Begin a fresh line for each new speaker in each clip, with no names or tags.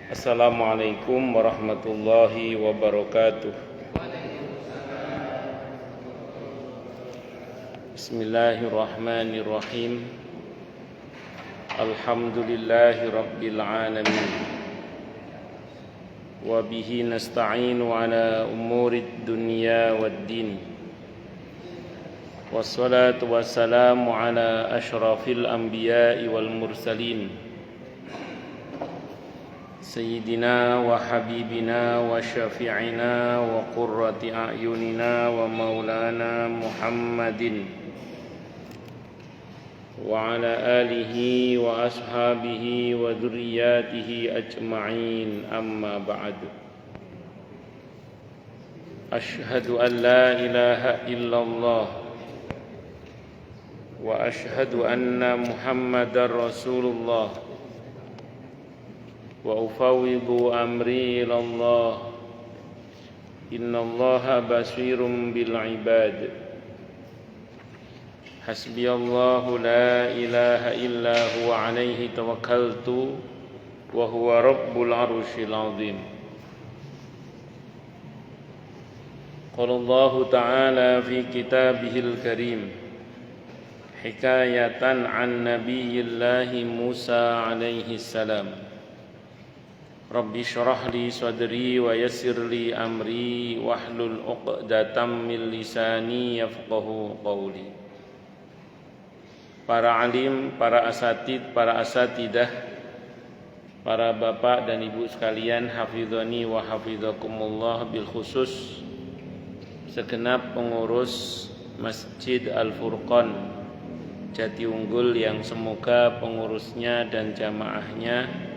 Assalamualaikum warahmatullahi wabarakatuh. Bismillahirrahmanirrahim. Alhamdulillahi rabbil alamin. Wa bihi nasta'inu ala umurid dunya waddin. Wassalatu wassalamu ala ashrafil anbiya'i wal mursalin. Sayyidina wa habibina wa syafi'ina wa qurrati a'yunina wa maulana Muhammadin wa ala alihi wa ashabihi wa dzurriyyatihi ajma'in, amma ba'du. Ashhadu an la ilaha illallah wa ashhadu anna Muhammadar Rasulullah wa ufawwidu amri ilallah. Innallaha basirun bil ibad. Hasbiyallahu la ilaha illa huwa alaihi tawakkaltu wa huwa rabbul arsyil azim. Qala Allah ta'ala fi kitabihil karim hikayatan an nabiyillahi Musa alaihi salam. Rabbi syrah li sadri wa yassir li amri wahlul 'uqdatam min lisani yafqahu qawli. Para alim, para asatid, para asatidah, para bapak dan ibu sekalian, hafizani wa hafizakumullah, bil khusus segenap pengurus Masjid Al-Furqan Jatiunggul yang semoga pengurusnya dan jamaahnya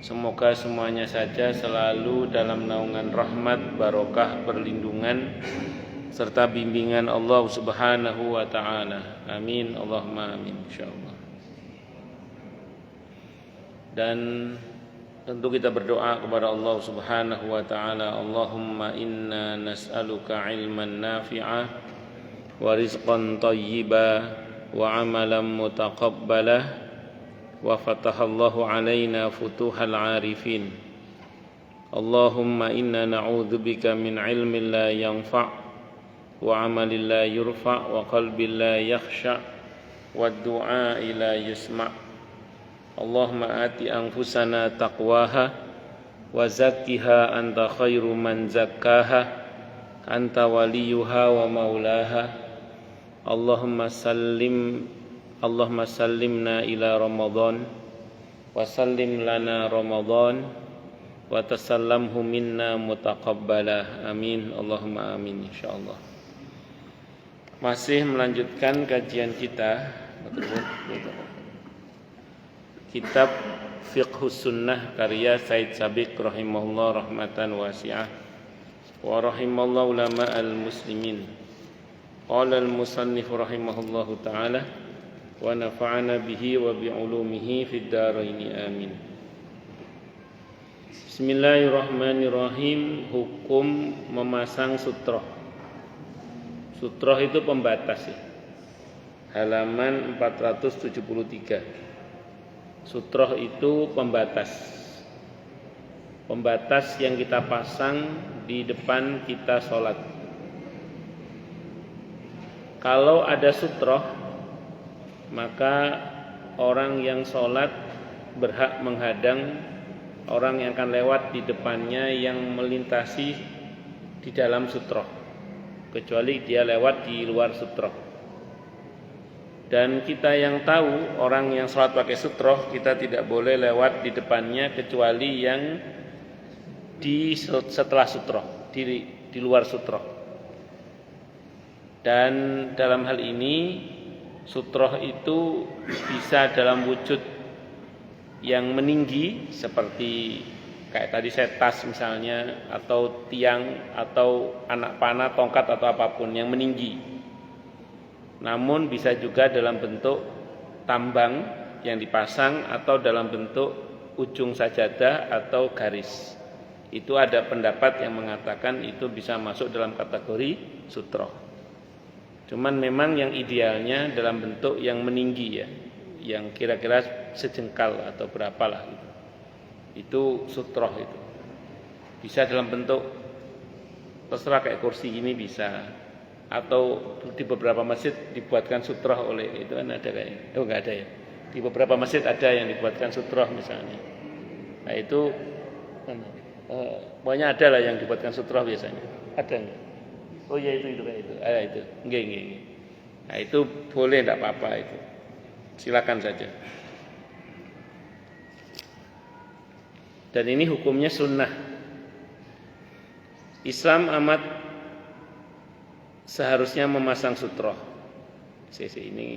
semoga semuanya saja selalu dalam naungan rahmat, barokah, perlindungan serta bimbingan Allah Subhanahu wa ta'ala. Amin, Allahumma amin, insyaallah. Dan tentu kita berdoa kepada Allah Subhanahu wa ta'ala, Allahumma inna nas'aluka ilman nafi'ah wa rizqan thayyiba wa amalan mutaqabbalah wa fatahallahu alaina futuhal arifin. Allahumma inna na'udzubika min ilmin la yanfa' wa amalin la yurfa' wa qalbin la yakhsha' wa du'a'i la yusma'. Allahumma ati anfusana taqwaha wa zakkiha anta khairu man zakkaha anta waliyuha wa maulaha. Allahumma sallimna ila Ramadan wa sallim lana Ramadan wa tasallamhu minna mutaqabbalah. Amin, Allahumma amin, insyaallah. Masih melanjutkan kajian kita kitab Fiqhus Sunnah karya Said Sabiq rahimahullah rahmatan wasi'ah wa rahimallahu ulama al-muslimin. Qala al-musannif rahimahullahu ta'ala wa nafa'ana bihi wa bi'ulumihi fid dharaini amin. Bismillahirrahmanirrahim. Hukum memasang sutroh. Sutroh itu pembatas ya. Halaman 473. Sutroh itu pembatas. Pembatas yang kita pasang di depan kita sholat. Kalau ada sutroh, maka orang yang sholat berhak menghadang orang yang akan lewat di depannya yang melintasi di dalam sutroh, kecuali dia lewat di luar sutroh. Dan kita yang tahu orang yang sholat pakai sutroh, kita tidak boleh lewat di depannya kecuali yang di setelah sutroh, di luar sutroh. Dan dalam hal ini sutroh itu bisa dalam wujud yang meninggi seperti kayak tadi setas misalnya, atau tiang, atau anak panah, tongkat, atau apapun yang meninggi. Namun bisa juga dalam bentuk tambang yang dipasang, atau dalam bentuk ujung sajadah atau garis. Itu ada pendapat yang mengatakan itu bisa masuk dalam kategori sutroh. Cuman memang yang idealnya dalam bentuk yang meninggi ya, yang kira-kira sejengkal atau berapalah gitu. Itu sutroh itu. Bisa dalam bentuk terserah kayak kursi ini bisa, atau di beberapa masjid dibuatkan sutroh oleh itu kan ada kayak enggak ada ya. Di beberapa masjid ada yang dibuatkan sutroh misalnya. Nah itu pokoknya ada lah yang dibuatkan sutroh biasanya. Ada enggak? Oh ya itu kayak itu. Itu. Enggak. Nah itu boleh enggak apa-apa itu. Silakan saja. Dan ini hukumnya sunnah. Islam amat seharusnya memasang sutroh. Sisi ini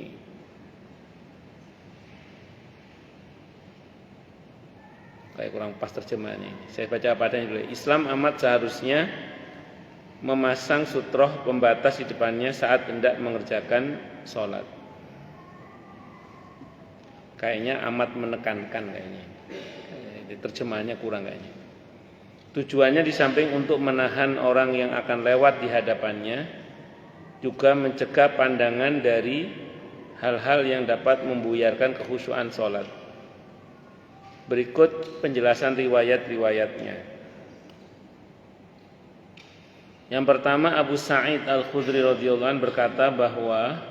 kayak kurang pas terjemahannya ini. Saya baca apa adanya dulu. Islam amat seharusnya memasang sutroh pembatas di depannya saat hendak mengerjakan sholat. Kayaknya amat menekankan kayaknya. Terjemahannya kurang kayaknya. Tujuannya di samping untuk menahan orang yang akan lewat di hadapannya, juga mencegah pandangan dari hal-hal yang dapat membuyarkan kekhusyuan sholat. Berikut penjelasan riwayat-riwayatnya. Yang pertama, Abu Sa'id Al-Khudri radhiyallahu anhu berkata bahwa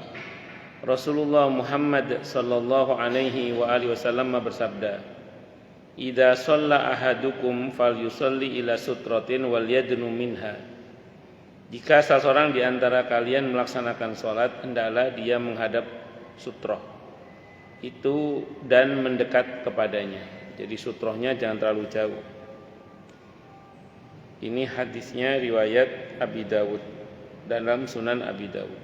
Rasulullah Muhammad sallallahu alaihi wa alihi wasallam bersabda, "Idza shalla ahadukum falyusalli ila sutratin wal yadnu minha." Jika salah seorang di antara kalian melaksanakan salat, hendaklah dia menghadap sutroh itu dan mendekat kepadanya. Jadi sutrohnya jangan terlalu jauh. Ini hadisnya riwayat Abi Dawud dalam Sunan Abi Dawud.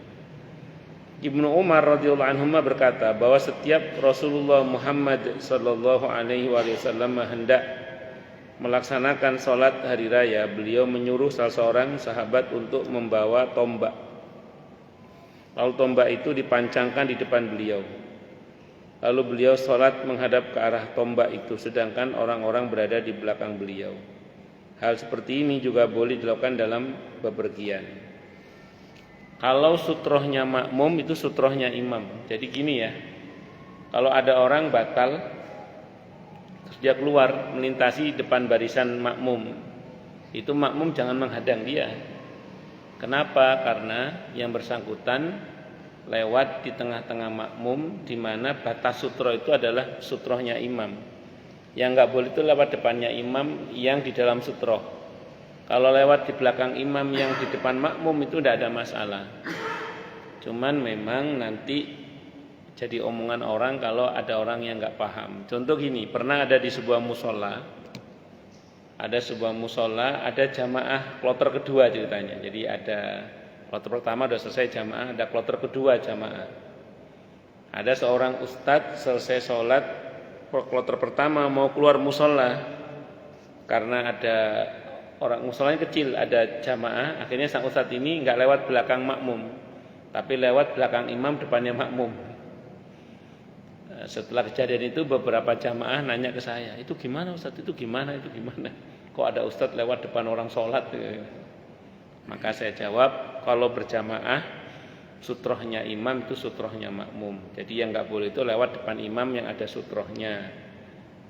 Ibnu Umar radhiyallahu anhu berkata bahwa setiap Rasulullah Muhammad sallallahu alaihi wasallam hendak melaksanakan sholat hari raya, beliau menyuruh salah seorang sahabat untuk membawa tombak. Lalu tombak itu dipancangkan di depan beliau. Lalu beliau sholat menghadap ke arah tombak itu, sedangkan orang-orang berada di belakang beliau. Hal seperti ini juga boleh dilakukan dalam bepergian. Kalau sutrohnya makmum itu sutrohnya imam. Jadi gini ya, kalau ada orang batal terus dia keluar melintasi depan barisan makmum, itu makmum jangan menghadang dia. Kenapa? Karena yang bersangkutan lewat di tengah-tengah makmum, di mana batas sutroh itu adalah sutrohnya imam. Yang nggak boleh itu lewat depannya imam yang di dalam sutroh. Kalau lewat di belakang imam yang di depan makmum itu tidak ada masalah. Cuman memang nanti jadi omongan orang kalau ada orang yang nggak paham. Contoh gini, pernah ada di sebuah musola, ada jamaah kloter kedua ceritanya. Jadi ada kloter pertama sudah selesai jamaah, ada kloter kedua jamaah. Ada seorang ustadz selesai sholat kloter pertama mau keluar musola karena ada orang musolanya kecil, ada jamaah, akhirnya sang ustadz ini nggak lewat belakang makmum, tapi lewat belakang imam, depannya makmum. Setelah kejadian itu beberapa jamaah nanya ke saya, itu gimana ustadz, itu gimana? Kok ada ustadz lewat depan orang sholat? Maka saya jawab, kalau berjamaah sutrohnya imam itu sutrohnya makmum. Jadi yang nggak boleh itu lewat depan imam yang ada sutrohnya.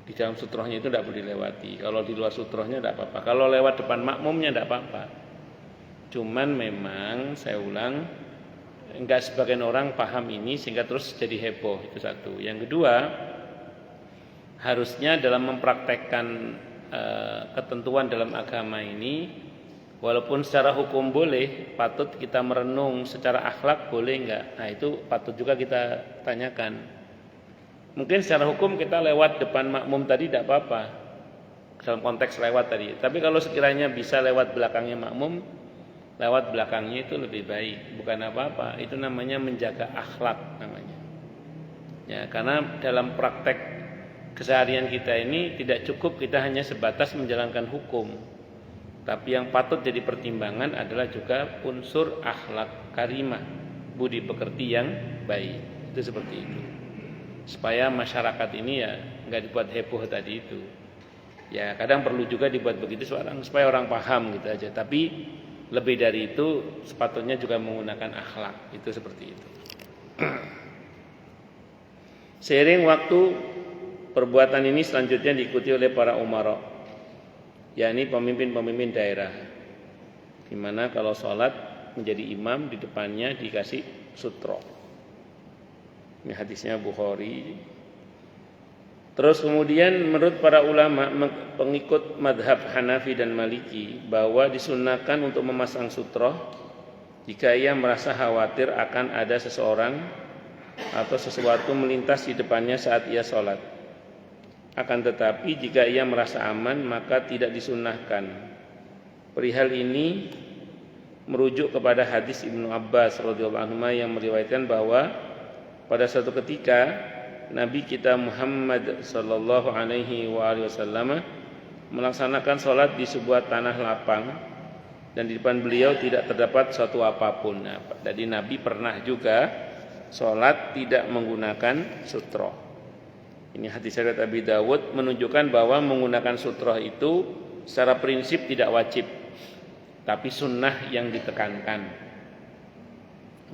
Di dalam sutrohnya itu tidak boleh dilewati. Kalau di luar sutrohnya tidak apa-apa. Kalau lewat depan makmumnya tidak apa-apa. Cuman memang saya ulang, enggak sebagian orang paham ini sehingga terus jadi heboh. Itu satu. Yang kedua, harusnya dalam mempraktekkan ketentuan dalam agama ini, walaupun secara hukum boleh, patut kita merenung secara akhlak boleh enggak. Nah itu patut juga kita tanyakan. Mungkin secara hukum kita lewat depan makmum tadi tidak apa-apa dalam konteks lewat tadi. Tapi kalau sekiranya bisa lewat belakangnya makmum, lewat belakangnya itu lebih baik. Bukan apa-apa, itu namanya menjaga akhlak namanya. Ya, karena dalam praktek keseharian kita ini tidak cukup kita hanya sebatas menjalankan hukum. Tapi yang patut jadi pertimbangan adalah juga unsur akhlak karimah, budi pekerti yang baik. Itu seperti itu. Supaya masyarakat ini ya nggak dibuat heboh tadi itu. Ya kadang perlu juga dibuat begitu supaya orang paham gitu aja. Tapi lebih dari itu sepatutnya juga menggunakan akhlak. Itu seperti itu. Seiring waktu perbuatan ini selanjutnya diikuti oleh para umara, yakni pemimpin-pemimpin daerah, di mana kalau sholat menjadi imam di depannya dikasih sutra. Ini hadisnya Bukhari. Terus kemudian menurut para ulama pengikut madhab Hanafi dan Maliki bahwa disunnahkan untuk memasang sutra jika ia merasa khawatir akan ada seseorang atau sesuatu melintas di depannya saat ia sholat. Akan tetapi jika ia merasa aman maka tidak disunnahkan. Perihal ini merujuk kepada hadis Ibnu Abbas radhiyallahu anhu yang meriwayatkan bahwa pada suatu ketika Nabi kita Muhammad sallallahu alaihi wasallam melaksanakan sholat di sebuah tanah lapang dan di depan beliau tidak terdapat suatu apapun. Jadi Nabi pernah juga sholat tidak menggunakan sutra. Ini hadis riwayat Abi Dawud menunjukkan bahwa menggunakan sutra itu secara prinsip tidak wajib, tapi sunnah yang ditekankan.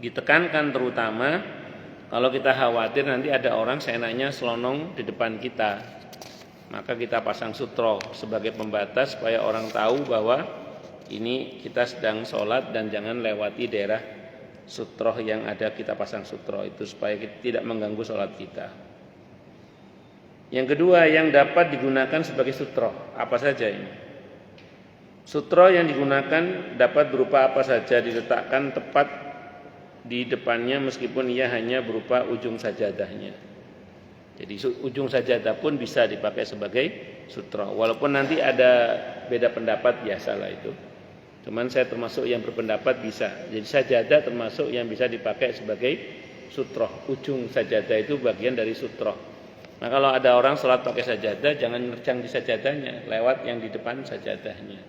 Ditekankan terutama kalau kita khawatir nanti ada orang seenaknya selonong di depan kita, maka kita pasang sutra sebagai pembatas supaya orang tahu bahwa ini kita sedang sholat dan jangan lewati daerah sutra yang ada. Kita pasang sutra itu supaya kita tidak mengganggu sholat kita. Yang kedua yang dapat digunakan sebagai sutra, apa saja ini? Sutra yang digunakan dapat berupa apa saja, diletakkan tepat di depannya meskipun ia hanya berupa ujung sajadahnya. Jadi ujung sajadah pun bisa dipakai sebagai sutra. Walaupun nanti ada beda pendapat, biasalah itu. Cuman saya termasuk yang berpendapat bisa. Jadi sajadah termasuk yang bisa dipakai sebagai sutra. Ujung sajadah itu bagian dari sutra. Nah kalau ada orang sholat pakai sajadah, jangan nerjang di sajadahnya, lewat yang di depan sajadahnya.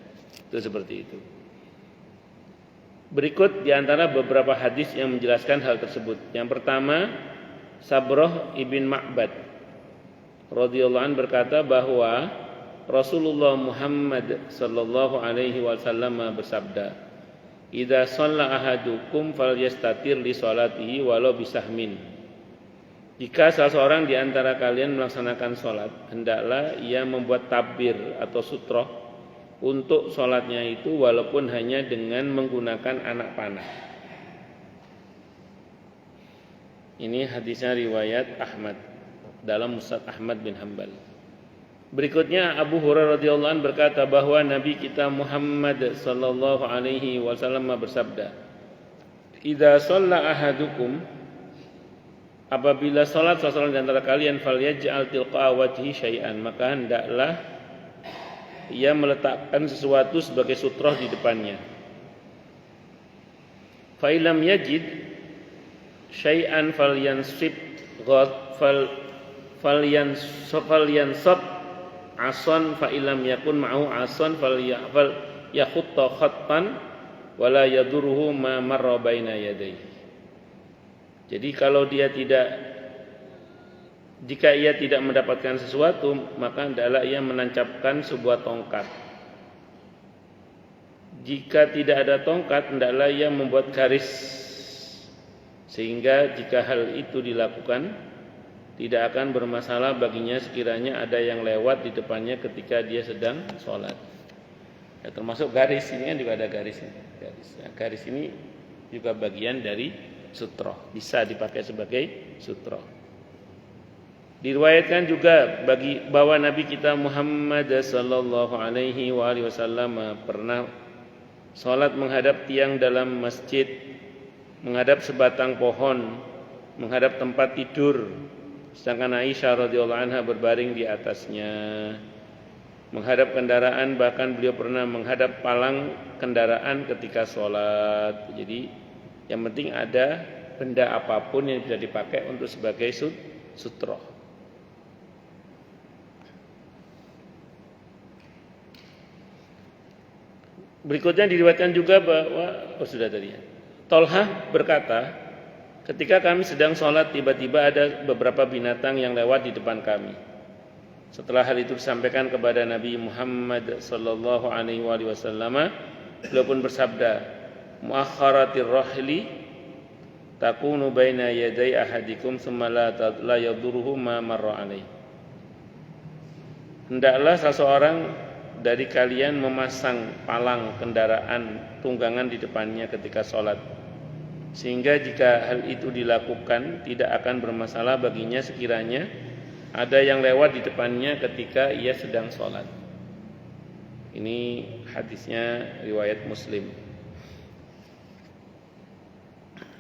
Itu seperti itu. Berikut diantara beberapa hadis yang menjelaskan hal tersebut. Yang pertama, Sabrah ibn Ma'bad radhiyallahu anhu berkata bahwa Rasulullah Muhammad sallallahu alaihi wasallam bersabda, "Idza shalla ahadukum falyastatir li sholatihi walau bisahmin." Jika salah seorang di antara kalian melaksanakan sholat, hendaklah ia membuat tabir atau sutra untuk sholatnya itu walaupun hanya dengan menggunakan anak panah. Ini hadisnya riwayat Ahmad dalam Musnad Ahmad bin Hanbal. Berikutnya Abu Hurairah radhiyallahu anhu berkata bahwa Nabi kita Muhammad sallallahu alaihi wasallam bersabda, "Idza shalla ahadukum," apabila salat seseorang di antara kalian, "falyaj'al tilqa'a wajhi syai'an," maka hendaklah ia meletakkan sesuatu sebagai sutra di depannya. Fa illam yajid syai'an falyansib falyansab asan fa illam yakun ma'hu asan yakhutta khattan wala yadurruhu ma marra baina yadayhi. Jadi jika ia tidak mendapatkan sesuatu, maka hendaklah ia menancapkan sebuah tongkat. Jika tidak ada tongkat, hendaklah ia membuat garis, sehingga jika hal itu dilakukan, tidak akan bermasalah baginya sekiranya ada yang lewat di depannya ketika dia sedang sholat. Ya, termasuk garis ini kan juga ada garisnya. Garis ini juga bagian dari sutra, bisa dipakai sebagai sutra. Diriwayatkan juga bahwa Nabi kita Muhammad sallallahu alaihi wasallam pernah salat menghadap tiang dalam masjid, menghadap sebatang pohon, menghadap tempat tidur, sedangkan Aisyah radhiyallahu anha berbaring di atasnya, menghadap kendaraan, bahkan beliau pernah menghadap palang kendaraan ketika salat. Jadi yang penting ada benda apapun yang bisa dipakai untuk sebagai sutra. Berikutnya diriwayatkan juga bahwa sudah tadi ya. Tolhah berkata, ketika kami sedang sholat tiba-tiba ada beberapa binatang yang lewat di depan kami. Setelah hal itu disampaikan kepada Nabi Muhammad sallallahu alaihi wasallam, beliau pun bersabda, "Muakharatir rahli takunu baina yaday ahadikum tsumma la yadurruhu ma marra alaihi." hendaklah seseorang dari kalian memasang palang kendaraan tunggangan di depannya ketika sholat, sehingga jika hal itu dilakukan tidak akan bermasalah baginya sekiranya ada yang lewat di depannya ketika ia sedang sholat. Ini hadisnya riwayat Muslim.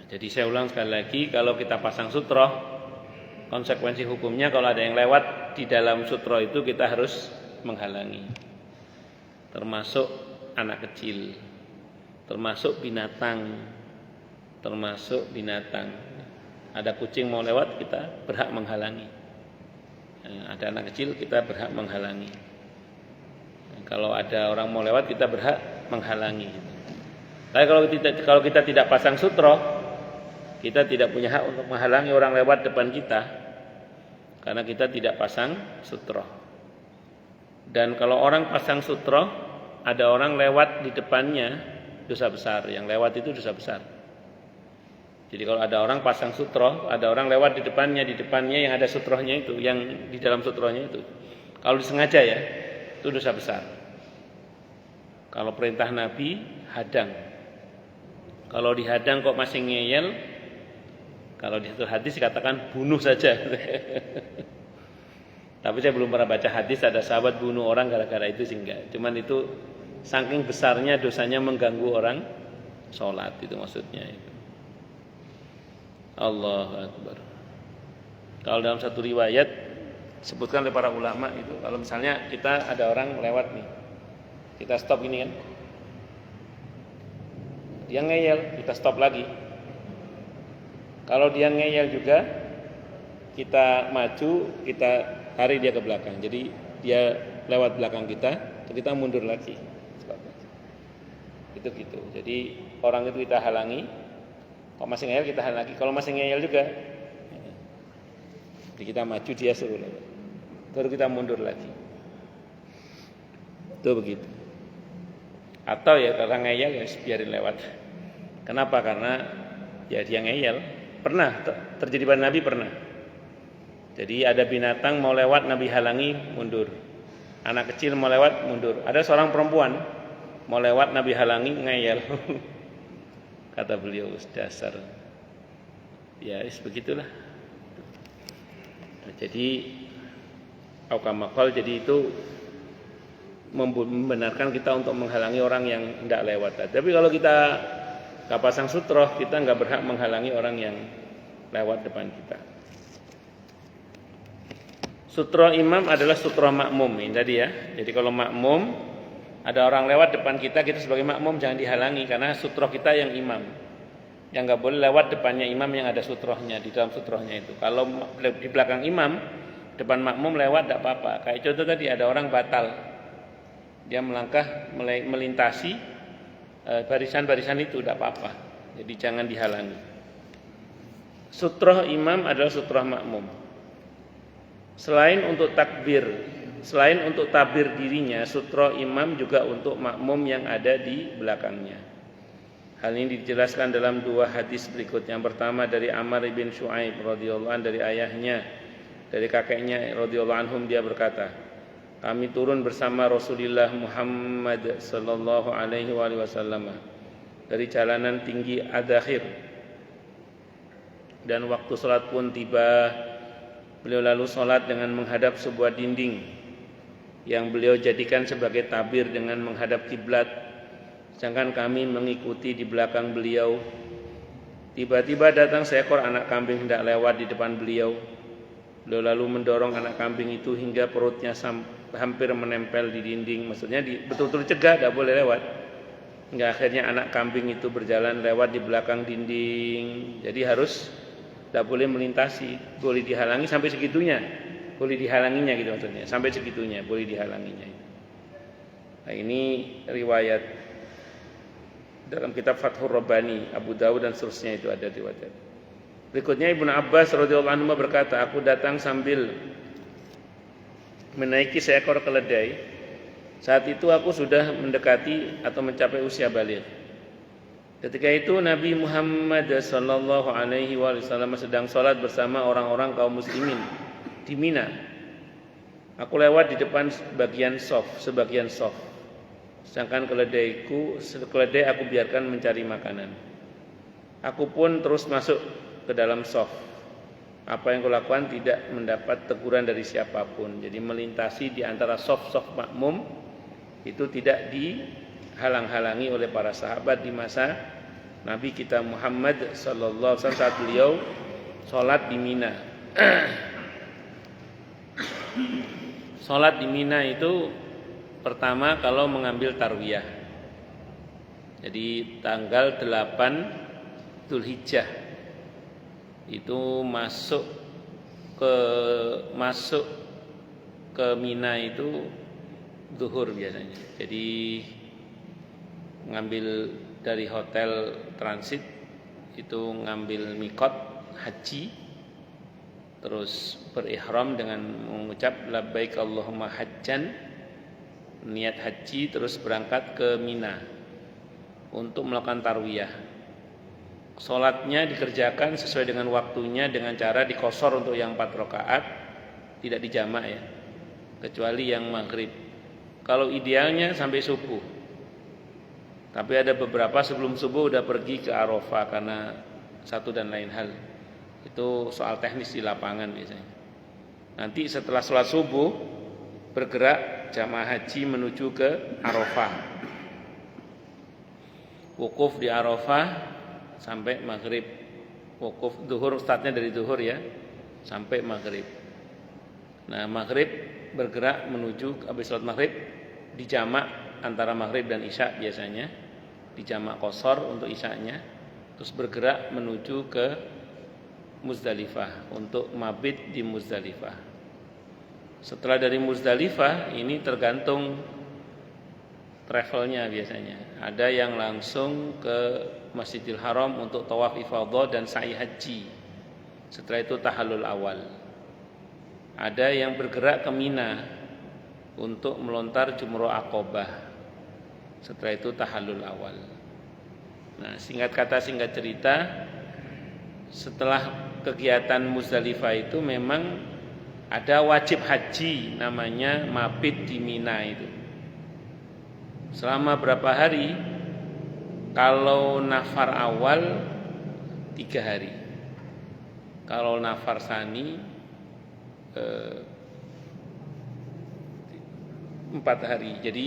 Jadi saya ulang sekali lagi, kalau kita pasang sutroh, konsekuensi hukumnya kalau ada yang lewat di dalam sutroh itu kita harus menghalangi, termasuk anak kecil, termasuk binatang. Ada kucing mau lewat, kita berhak menghalangi. Ada anak kecil, kita berhak menghalangi. Kalau ada orang mau lewat, kita berhak menghalangi. Tapi kalau kita tidak pasang sutroh, kita tidak punya hak untuk menghalangi orang lewat depan kita, karena kita tidak pasang sutroh. Dan kalau orang pasang sutroh, ada orang lewat di depannya, dosa besar. Yang lewat itu dosa besar. Jadi kalau ada orang pasang sutroh, ada orang lewat di depannya yang ada sutrohnya itu, yang di dalam sutrohnya itu, kalau disengaja ya, itu dosa besar. Kalau perintah Nabi, hadang. Kalau dihadang kok masih ngeyel, kalau di satu hadis dikatakan bunuh saja. Tapi saya belum pernah baca hadis ada sahabat bunuh orang gara-gara itu sih enggak. Cuman itu saking besarnya dosanya mengganggu orang sholat, itu maksudnya itu. Allahu Akbar. Kalau dalam satu riwayat sebutkan oleh para ulama itu, kalau misalnya kita ada orang lewat nih, kita stop ini kan, dia ngeyel, kita stop lagi. Kalau dia ngeyel juga, kita maju, kita tarik dia ke belakang. Jadi dia lewat belakang kita mundur lagi. Itu gitu. Jadi orang itu kita halangi. Kalau masih ngeyel kita halangi. Kalau masih ngeyel juga, jadi kita maju, dia suruh lewat. Baru kita mundur lagi. Itu begitu. Atau ya kalau ngeyel ya biarin lewat. Kenapa? Karena ya dia ngeyel. Pernah terjadi pada Nabi, pernah. Jadi ada binatang mau lewat, Nabi halangi, mundur. Anak kecil mau lewat, mundur. Ada seorang perempuan mau lewat, Nabi halangi, ngeyel. Kata beliau, dasar. Ya, begitulah. Jadi aukamakal, jadi itu membenarkan kita untuk menghalangi orang yang tidak lewat. Tapi kalau kita nggak pasang sutroh, kita nggak berhak menghalangi orang yang lewat depan kita. Sutroh imam adalah sutroh makmum ini tadi ya. Jadi kalau makmum ada orang lewat depan kita, kita sebagai makmum jangan dihalangi karena sutroh kita yang imam. Yang nggak boleh lewat depannya imam yang ada sutrohnya, di dalam sutrohnya itu. Kalau di belakang imam, depan makmum lewat tidak apa-apa. Kayak contoh tadi ada orang batal, dia melangkah melintasi barisan-barisan itu tidak apa-apa. Jadi jangan dihalangi. Sutroh imam adalah sutroh makmum. Selain untuk tabir dirinya, sutroh imam juga untuk makmum yang ada di belakangnya. Hal ini dijelaskan dalam dua hadis berikut. Yang pertama dari Amr bin Shu'aib radhiyallahu anhu dari ayahnya, dari kakeknya radhiyallahu anhum, dia berkata, kami turun bersama Rasulullah Muhammad sallallahu alaihi wasallam dari jalanan tinggi Adakhir, dan waktu salat pun tiba. Beliau lalu salat dengan menghadap sebuah dinding yang beliau jadikan sebagai tabir dengan menghadap kiblat, sedangkan kami mengikuti di belakang beliau. Tiba-tiba datang seekor anak kambing hendak lewat di depan beliau. Beliau lalu mendorong anak kambing itu hingga perutnya hampir menempel di dinding. Maksudnya betul-betul cegah, tidak boleh lewat. Hingga akhirnya anak kambing itu berjalan lewat di belakang dinding. Jadi harus tidak boleh melintasi, boleh dihalangi sampai segitunya, boleh dihalanginya gitu maksudnya, sampai segitunya boleh dihalanginya. Nah ini riwayat dalam kitab Fathur Rabbani, Abu Dawud dan seterusnya itu ada riwayat. Berikutnya Ibnu Abbas radhiyallahu anhu berkata, aku datang sambil menaiki seekor keledai. Saat itu aku sudah mendekati atau mencapai usia baligh. Ketika itu Nabi Muhammad sallallahu alaihi wasallam sedang sholat bersama orang-orang kaum muslimin di Mina. Aku lewat di depan sebagian soft. Sedangkan keledai aku biarkan mencari makanan. Aku pun terus masuk ke dalam soft. Apa yang kulakukan tidak mendapat teguran dari siapapun. Jadi melintasi di antara soft makmum itu tidak dihalang-halangi oleh para sahabat di masa Nabi kita Muhammad sallallahu alaihi wasallam saat beliau sholat di Mina. Sholat di Mina itu pertama kalau mengambil tarwiyah. Jadi tanggal 8 Dzulhijjah itu masuk ke Mina itu zuhur biasanya. Jadi ngambil dari hotel transit itu ngambil mikot haji, terus berihram dengan mengucap labbaik Allahumma hajjan, niat haji, terus berangkat ke Mina untuk melakukan tarwiyah. Sholatnya dikerjakan sesuai dengan waktunya dengan cara dikosor untuk yang 4 rakaat, tidak dijamak ya, kecuali yang maghrib. Kalau idealnya sampai subuh, tapi ada beberapa sebelum subuh udah pergi ke Arafah karena satu dan lain hal. Itu soal teknis di lapangan biasanya. Nanti setelah sholat subuh bergerak jamaah haji menuju ke Arafah. Wukuf di Arafah sampai maghrib. Wukuf zuhur, startnya dari zuhur ya, sampai maghrib. Nah maghrib bergerak menuju, habis sholat maghrib dijamak antara maghrib dan isya biasanya, dijamak qashar untuk isyanya, terus bergerak menuju ke Muzdalifah untuk mabit di Muzdalifah. Setelah dari Muzdalifah ini tergantung travelnya biasanya. Ada yang langsung ke Masjidil Haram untuk tawaf ifadah dan sa'i haji. Setelah itu tahallul awal. Ada yang bergerak ke Mina untuk melontar jumrah Aqabah. Setelah itu tahallul awal. Nah, singkat kata singkat cerita, setelah kegiatan Muzdalifah itu memang ada wajib haji namanya mabit di Mina itu. Selama berapa hari? Kalau nafar awal 3 hari. Kalau nafar sani 4 hari. Jadi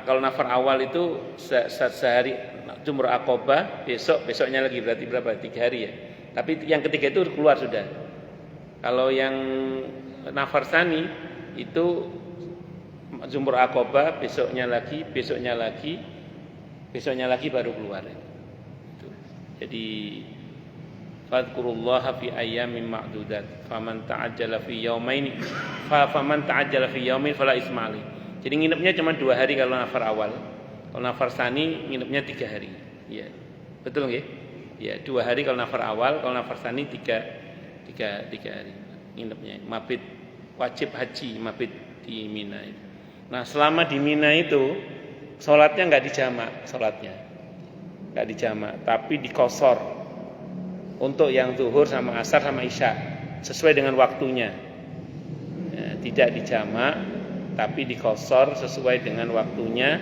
kalau nafar awal itu sehari jumrah Aqabah, besoknya lagi berarti berapa? 3 hari ya. Tapi yang ketiga itu keluar sudah. Kalau yang nafar sani itu jumrah Aqabah, besoknya lagi baru keluar. Jadi fadhkurullaha fi ayyamin ma'dudat faman ta'ajjala fi yaumain fala isma'ali. Jadi nginepnya cuma 2 hari kalau nafar awal. Kalau nafar sani nginepnya 3 hari. Ya. Betul nggih? Ya, 2 hari kalau nafar awal, kalau nafar sani 3 hari nginepnya. Mabit wajib haji mabit di Mina itu. Nah, selama di Mina itu sholatnya enggak dijamak, enggak dijamak, tapi dikosor untuk yang zuhur sama asar sama isya sesuai dengan waktunya. Ya, tidak dijamak tapi dikosor sesuai dengan waktunya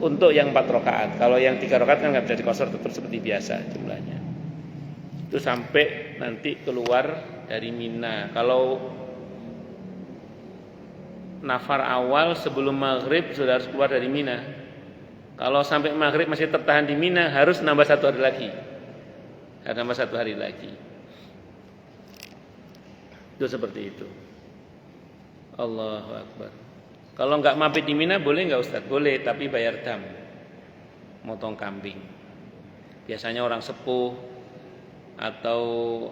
untuk yang 4 rakaat. Kalau yang 3 rakaat kan enggak bisa dikosor, tetap seperti biasa jumlahnya. Itu sampai nanti keluar dari Mina. Kalau nafar awal sebelum maghrib sudah harus keluar dari Mina. Kalau sampai maghrib masih tertahan di Mina, harus nambah 1 hari lagi. Harus nambah 1 hari lagi. Itu seperti itu. Allahu Akbar. Kalau enggak mabit di Mina boleh enggak Ustaz? Boleh, tapi bayar dam. Motong kambing. Biasanya orang sepuh atau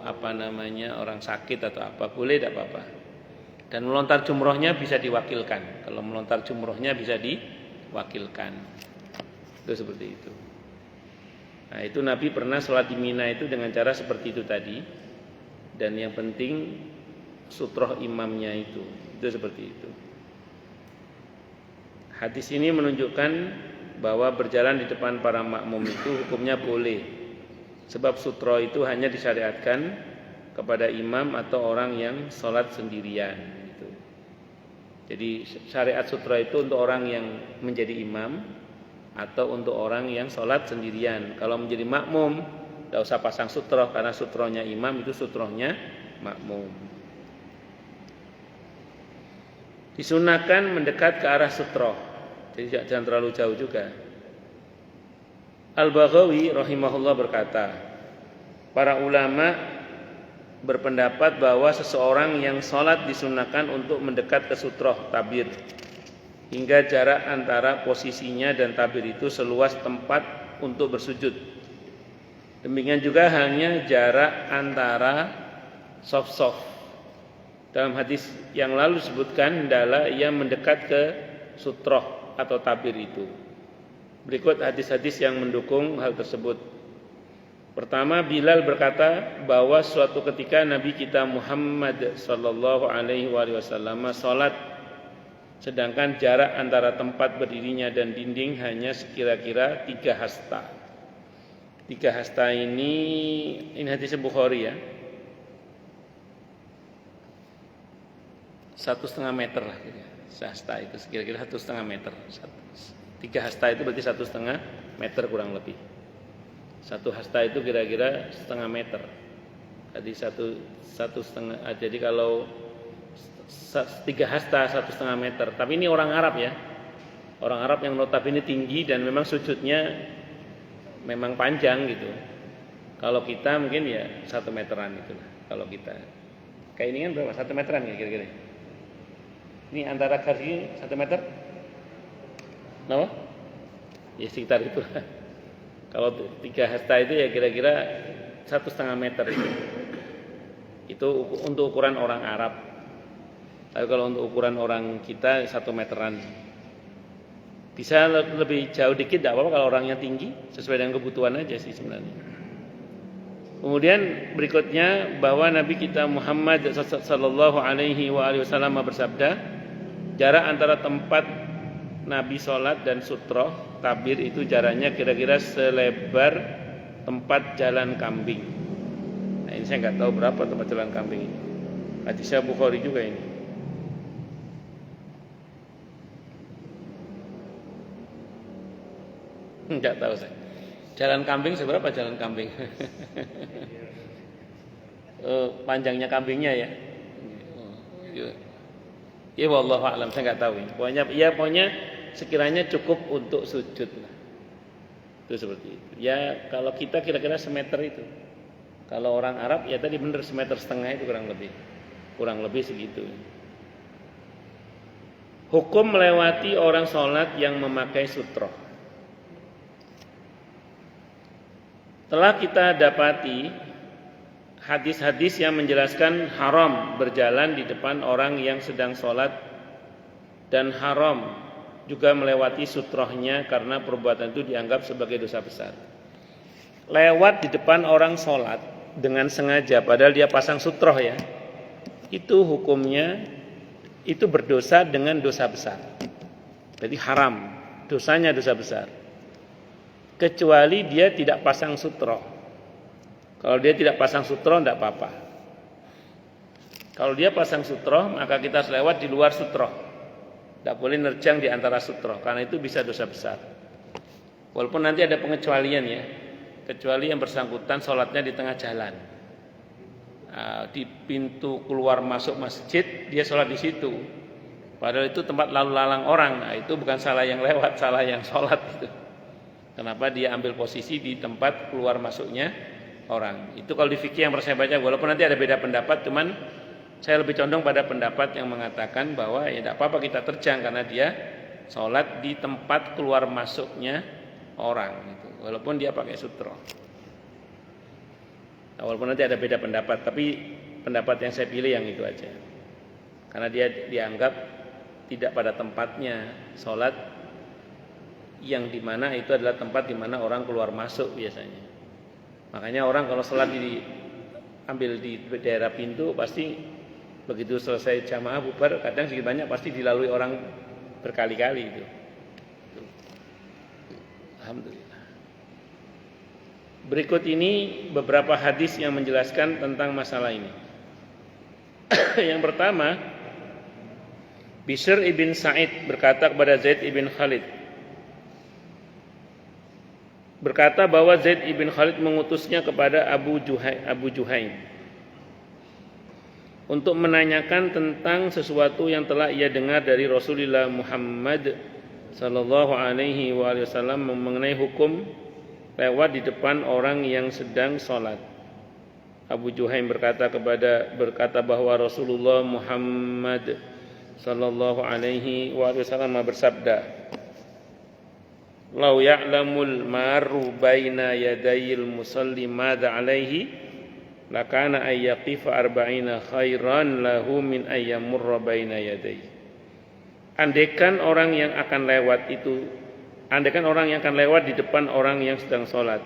orang sakit atau apa, boleh tidak apa-apa. Dan melontar jumrohnya bisa diwakilkan. Kalau melontar jumrohnya bisa diwakilkan. Itu seperti itu. Nah, itu Nabi pernah sholat di Mina itu dengan cara seperti itu tadi. Dan yang penting sutroh imamnya itu seperti itu. Hadis ini menunjukkan bahwa berjalan di depan para makmum itu hukumnya boleh. Sebab sutroh itu hanya disyariatkan kepada imam atau orang yang sholat sendirian gitu. Jadi syariat sutra itu untuk orang yang menjadi imam atau untuk orang yang sholat sendirian. Kalau menjadi makmum, tidak usah pasang sutroh karena sutrohnya imam itu sutrohnya makmum. Disunahkan mendekat ke arah sutroh, jadi jangan terlalu jauh juga. Al-Baghawi rahimahullah berkata, para ulama berpendapat bahwa seseorang yang sholat disunahkan untuk mendekat ke sutroh tabir hingga jarak antara posisinya dan tabir itu seluas tempat untuk bersujud. Demikian juga halnya jarak antara soft-soft. Dalam hadis yang lalu disebutkan hendaklah ia mendekat ke sutroh atau tabir itu. Berikut hadis-hadis yang mendukung hal tersebut. Pertama, Bilal berkata bahwa suatu ketika Nabi kita Muhammad sallallahu alaihi wasallam salat sedangkan jarak antara tempat berdirinya dan dinding hanya sekira-kira 3 hasta. 3 hasta ini hadis Bukhari ya. 1,5 meter lah. Hasta itu kira-kira 1,5 meter. 3 hasta itu berarti 1,5 meter kurang lebih. 1 hasta itu kira-kira 0,5 meter. Jadi 1,5. Jadi kalau 3 hasta 1,5 meter. Tapi ini orang Arab ya. Orang Arab yang notabene tinggi dan memang sujudnya memang panjang gitu. Kalau kita mungkin ya 1 meteran itulah. Kalau kita kayak ini kan berapa? 1 meteran ya kira-kira. Ini antara kaki 1 meter? Kenapa? Ya sekitar itu. Kalau 3 hasta itu ya kira-kira 1,5 meter itu. Itu untuk ukuran orang Arab. Tapi kalau untuk ukuran orang kita 1 meteran. Bisa lebih jauh dikit tidak apa-apa kalau orangnya tinggi, sesuai dengan kebutuhan aja sih sebenarnya. Kemudian berikutnya bahwa Nabi kita Muhammad sallallahu alaihi wasallam bersabda, jarak antara tempat Nabi sholat dan sutroh tabir itu jaraknya kira-kira selebar tempat jalan kambing. Nah ini saya nggak tahu berapa tempat jalan kambing ini. Hadisnya Bukhari juga ini. Nggak tahu saya. Jalan kambing seberapa jalan kambing? Panjangnya kambingnya ya. Ya wallahu a'lam, saya nggak tahu ini. Pokoknya sekiranya cukup untuk sujud lah. Itu seperti itu. Ya kalau kita kira-kira semeter itu. Kalau orang Arab ya tadi benar 1,5 meter itu kurang lebih segitu. Hukum melewati orang sholat yang memakai sutroh. Telah kita dapati hadis-hadis yang menjelaskan haram berjalan di depan orang yang sedang sholat dan haram juga melewati sutrohnya karena perbuatan itu dianggap sebagai dosa besar. Lewat di depan orang sholat dengan sengaja padahal dia pasang sutroh ya, itu hukumnya itu berdosa dengan dosa besar. Jadi haram, dosanya dosa besar. Kecuali dia tidak pasang sutroh. Kalau dia tidak pasang sutroh tidak apa-apa. Kalau dia pasang sutroh maka kita harus lewat di luar sutroh. Tidak boleh nerjang di antara sutroh karena itu bisa dosa besar. Walaupun nanti ada pengecualian ya. Kecuali yang bersangkutan sholatnya di tengah jalan. Di pintu keluar masuk masjid dia sholat di situ. Padahal itu tempat lalu lalang orang. Nah, itu bukan salah yang lewat, salah yang sholat itu. Kenapa dia ambil posisi di tempat keluar masuknya orang? Itu kalau di fikih yang saya baca, walaupun nanti ada beda pendapat, cuman saya lebih condong pada pendapat yang mengatakan bahwa ya tidak apa-apa kita terjang karena dia sholat di tempat keluar masuknya orang, gitu. Walaupun dia pakai sutroh. Nah, walaupun nanti ada beda pendapat, tapi pendapat yang saya pilih yang itu aja. Karena dia dianggap tidak pada tempatnya sholat yang dimana itu adalah tempat dimana orang keluar masuk biasanya. Makanya orang kalau sholat ambil di daerah pintu pasti begitu selesai jamaah bubar kadang sedikit banyak pasti dilalui orang berkali-kali itu. Alhamdulillah. Berikut ini beberapa hadis yang menjelaskan tentang masalah ini. Yang pertama Bishr ibn Sa'id berkata kepada Zaid ibn Khalid, berkata bahwa Zaid ibn Khalid mengutusnya kepada Abu Juhaim untuk menanyakan tentang sesuatu yang telah ia dengar dari Rasulullah Muhammad sallallahu alaihi wasallam mengenai hukum lewat di depan orang yang sedang sholat. Abu Juhaim berkata bahwa Rasulullah Muhammad sallallahu alaihi wasallam bersabda, "Lau ya'lamul maru baina yadayil musalli madza alaihi lakana ay yaqifa arba'ina khairan lahu min ay yamurra baina yadayhi." Andaikan orang yang akan lewat di depan orang yang sedang sholat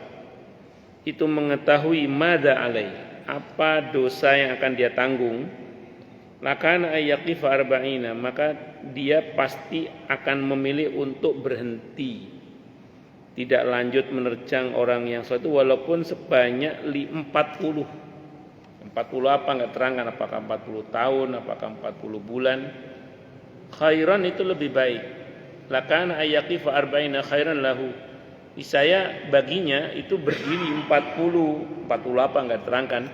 itu mengetahui madza alaihi, apa dosa yang akan dia tanggung, lakana ayyaqifa arba'ina, maka dia pasti akan memilih untuk berhenti, tidak lanjut menerjang orang yang sholat itu walaupun sebanyak 40. 40 apa enggak terangkan, apakah 40 tahun, apakah 40 bulan. Khairan itu lebih baik. Lakana ayyaqifa arba'ina khairan lahu. Saya baginya itu berdiri 40 apa enggak terangkan.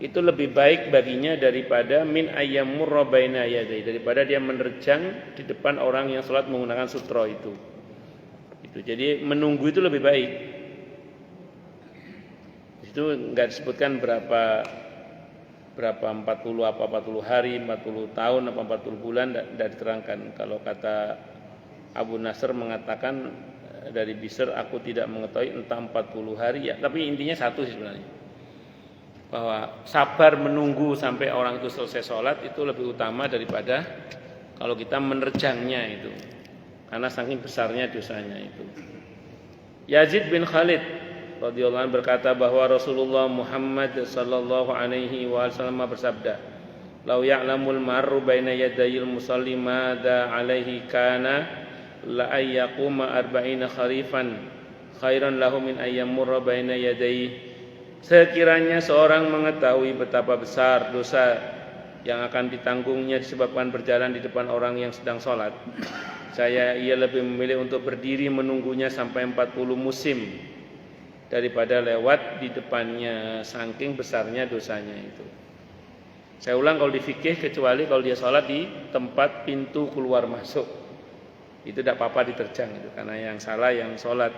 Itu lebih baik baginya daripada min ayyamurra baina yadayhi, daripada dia menerjang di depan orang yang sholat menggunakan sutra itu. Jadi menunggu itu lebih baik. Itu enggak disebutkan berapa 40 hari, 40 tahun apa 40 bulan, tidak diterangkan. Kalau kata Abu Nasr mengatakan dari Bishr, aku tidak mengetahui entah 40 hari ya, tapi intinya satu sih sebenarnya, bahwa sabar menunggu sampai orang itu selesai sholat itu lebih utama daripada kalau kita menerjangnya itu, karena saking besarnya dosanya itu. Yazid bin Khalid radhiyallahu anhu berkata bahwa Rasulullah Muhammad sallallahu alaihi wasallam bersabda, "Lau ya'lamul marru baina yadayil musalli madza alaihi kana la ayyaquma arba'ina kharifan khairan lahu min ayyamurra baina yadayhi." Sekiranya seorang mengetahui betapa besar dosa yang akan ditanggungnya disebabkan berjalan di depan orang yang sedang sholat, ia lebih memilih untuk berdiri menunggunya sampai 40 musim daripada lewat di depannya, saking besarnya dosanya itu. Saya ulang, kalau di fikih kecuali kalau dia sholat di tempat pintu keluar masuk, itu tidak apa-apa diterjang itu, karena yang salah yang sholat.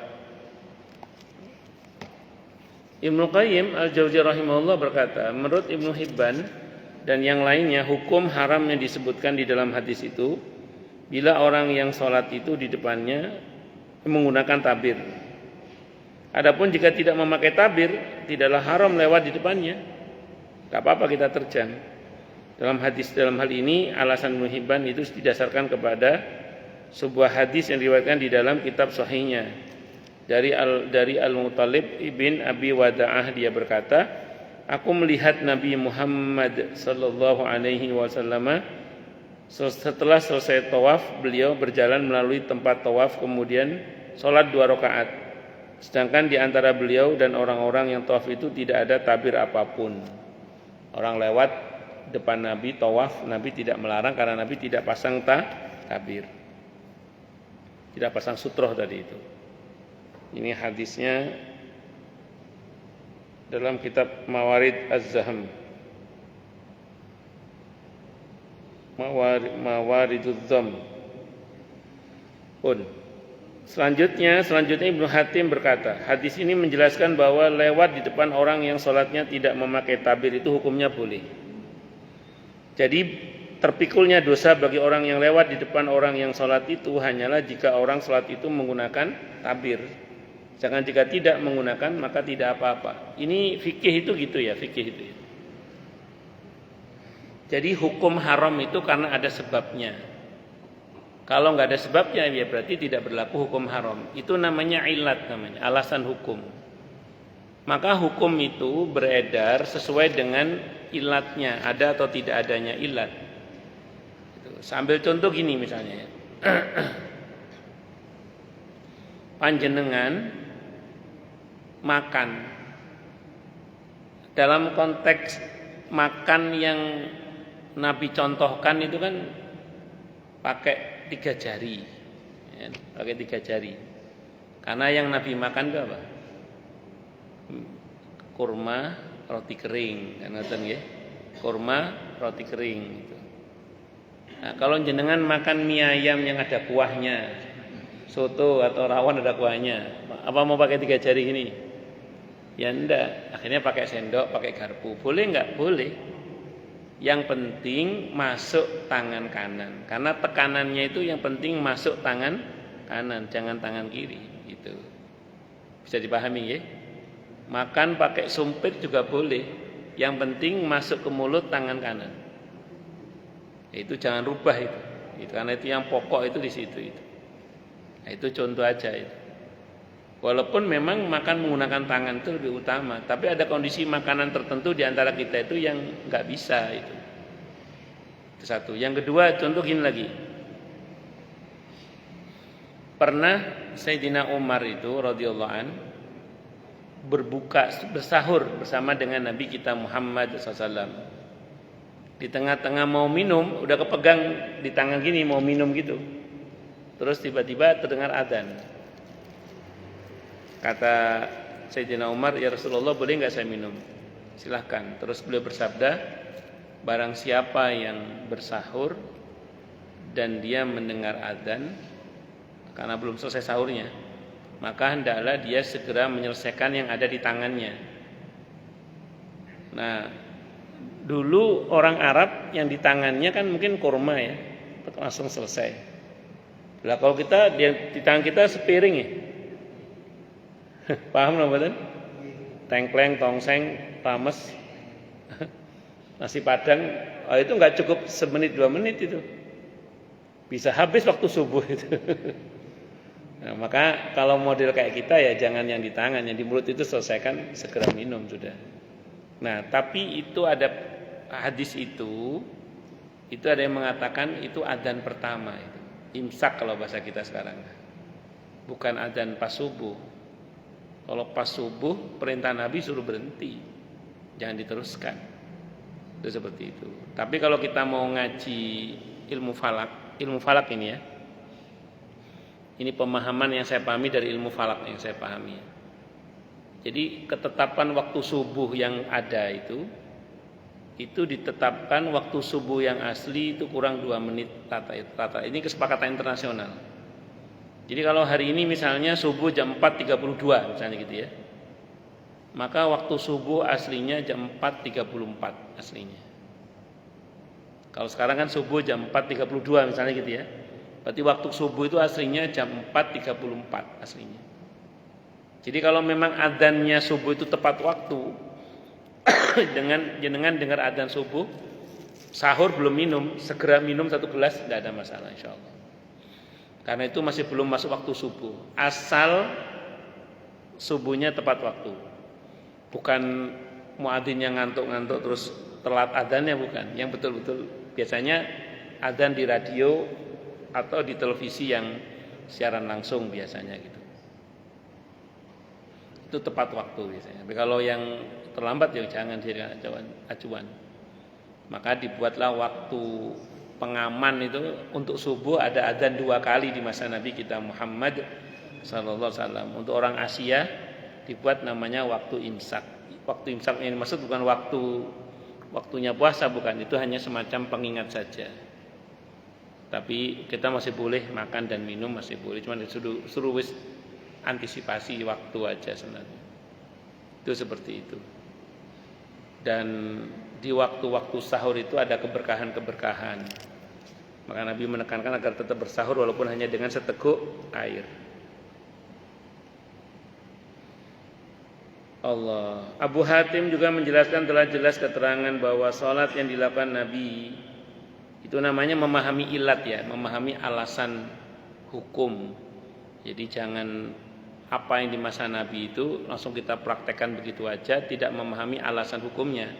Ibnu Qayyim al-Jauziyah rahimahullah berkata, menurut Ibnu Hibban dan yang lainnya, hukum haram yang disebutkan di dalam hadis itu bila orang yang sholat itu di depannya menggunakan tabir. Adapun jika tidak memakai tabir, tidaklah haram lewat di depannya, tidak apa-apa kita terjang. Dalam hal ini alasan Ibnu Hibban itu didasarkan kepada sebuah hadis yang diriwayatkan di dalam kitab sahihnya dari Al-Muttalib ibn Abi Wada'ah. Dia berkata, aku melihat Nabi Muhammad sallallahu alaihi wasallam setelah selesai tawaf, beliau berjalan melalui tempat tawaf kemudian sholat 2 rakaat. Sedangkan di antara beliau dan orang-orang yang tawaf itu tidak ada tabir apapun. Orang lewat depan Nabi tawaf, Nabi tidak melarang karena Nabi tidak pasang tabir, tidak pasang sutroh tadi itu. Ini hadisnya dalam kitab Mawarid Az-Zahm, Mawariduz Zahm. Selanjutnya Ibnu Hatim berkata, hadis ini menjelaskan bahwa lewat di depan orang yang sholatnya tidak memakai tabir itu hukumnya boleh. Jadi terpikulnya dosa bagi orang yang lewat di depan orang yang sholat itu hanyalah jika orang sholat itu menggunakan tabir. Jangan jika tidak menggunakan maka tidak apa-apa. Ini fikih itu gitu ya, fikih itu. Jadi hukum haram itu karena ada sebabnya. Kalau nggak ada sebabnya ya berarti tidak berlaku hukum haram. Itu namanya ilat, namanya alasan hukum. Maka hukum itu beredar sesuai dengan ilatnya, ada atau tidak adanya ilat. Sambil contoh gini misalnya, panjenengan makan, dalam konteks makan yang Nabi contohkan itu kan pakai 3 jari, ya, pakai 3 jari. Karena yang Nabi makan itu apa? Kurma, roti kering, kan ngoten nggih. Kurma, roti kering gitu. Nah, kalau jenengan makan mie ayam yang ada kuahnya, soto atau rawon ada kuahnya, apa mau pakai 3 jari ini? Ya enggak, akhirnya pakai sendok, pakai garpu. Boleh enggak? Boleh. Yang penting masuk tangan kanan. Karena tekanannya itu yang penting masuk tangan kanan, jangan tangan kiri gitu. Bisa dipahami ya? Makan pakai sumpit juga boleh. Yang penting masuk ke mulut tangan kanan. Itu jangan rubah itu. Karena itu yang pokok itu di situ itu. Nah, itu contoh aja itu. Walaupun memang makan menggunakan tangan itu lebih utama, tapi ada kondisi makanan tertentu di antara kita itu yang nggak bisa itu. Itu satu. Yang kedua, contoh gini lagi. Pernah Sayyidina Umar itu radhiyallahu an bersahur bersama dengan Nabi kita Muhammad SAW. Di tengah-tengah mau minum, udah kepegang di tangan gini mau minum gitu. Terus tiba-tiba terdengar adzan. Kata Sayyidina Umar, ya Rasulullah boleh enggak saya minum? Silahkan. Terus beliau bersabda, barang siapa yang bersahur dan dia mendengar adzan karena belum selesai sahurnya, maka hendaklah dia segera menyelesaikan yang ada di tangannya. Nah, dulu orang Arab yang di tangannya kan mungkin kurma ya, langsung selesai. Lah kalau kita di tangan kita sepiring ya. Paham nggak mboten? Tengkleng, tongseng, rames, nasi padang, itu nggak cukup semenit 2 menit itu, bisa habis waktu subuh itu. Nah, maka kalau model kayak kita ya jangan yang di tangan, yang di mulut itu selesaikan segera minum sudah. Nah, tapi itu ada hadis itu ada yang mengatakan itu adzan pertama itu, imsak kalau bahasa kita sekarang, bukan adzan pas subuh. Kalau pas subuh perintah Nabi suruh berhenti, jangan diteruskan. Itu seperti itu. Tapi kalau kita mau ngaji ilmu falak ini ya, ini pemahaman yang saya pahami dari ilmu falak yang saya pahami. Jadi ketetapan waktu subuh yang ada itu ditetapkan waktu subuh yang asli itu kurang 2 menit tata. Ini kesepakatan internasional. Jadi kalau hari ini misalnya subuh jam 4.32 misalnya gitu ya, maka waktu subuh aslinya jam 4.34 aslinya. Kalau sekarang kan subuh jam 4.32 misalnya gitu ya, berarti waktu subuh itu aslinya jam 4.34 aslinya. Jadi kalau memang adzannya subuh itu tepat waktu, dengan dengar adzan subuh, sahur belum minum, segera minum 1 gelas, tidak ada masalah insyaallah. Karena itu masih belum masuk waktu subuh. Asal subuhnya tepat waktu. Bukan muadzin yang ngantuk-ngantuk terus telat adzannya, bukan. Yang betul-betul biasanya adzan di radio atau di televisi yang siaran langsung biasanya gitu. Itu tepat waktu biasanya. Tapi kalau yang terlambat ya jangan dijadikan acuan. Maka dibuatlah waktu pengaman itu untuk subuh, ada adzan 2 kali di masa Nabi kita Muhammad sallallahu alaihi wasallam. Untuk orang Asia dibuat namanya waktu imsak. Waktu imsak ini maksud bukan waktunya puasa, bukan, itu hanya semacam pengingat saja. Tapi kita masih boleh makan dan minum, masih boleh, cuma suruh wis antisipasi waktu aja sebenarnya. Itu seperti itu. Dan di waktu-waktu sahur itu ada keberkahan-keberkahan. Maka Nabi menekankan agar tetap bersahur walaupun hanya dengan seteguk air. Allah. Abu Hatim juga menjelaskan telah jelas keterangan bahwa sholat yang dilakukan Nabi itu namanya memahami ilat ya, memahami alasan hukum. Jadi jangan apa yang di masa Nabi itu langsung kita praktekkan begitu aja, tidak memahami alasan hukumnya.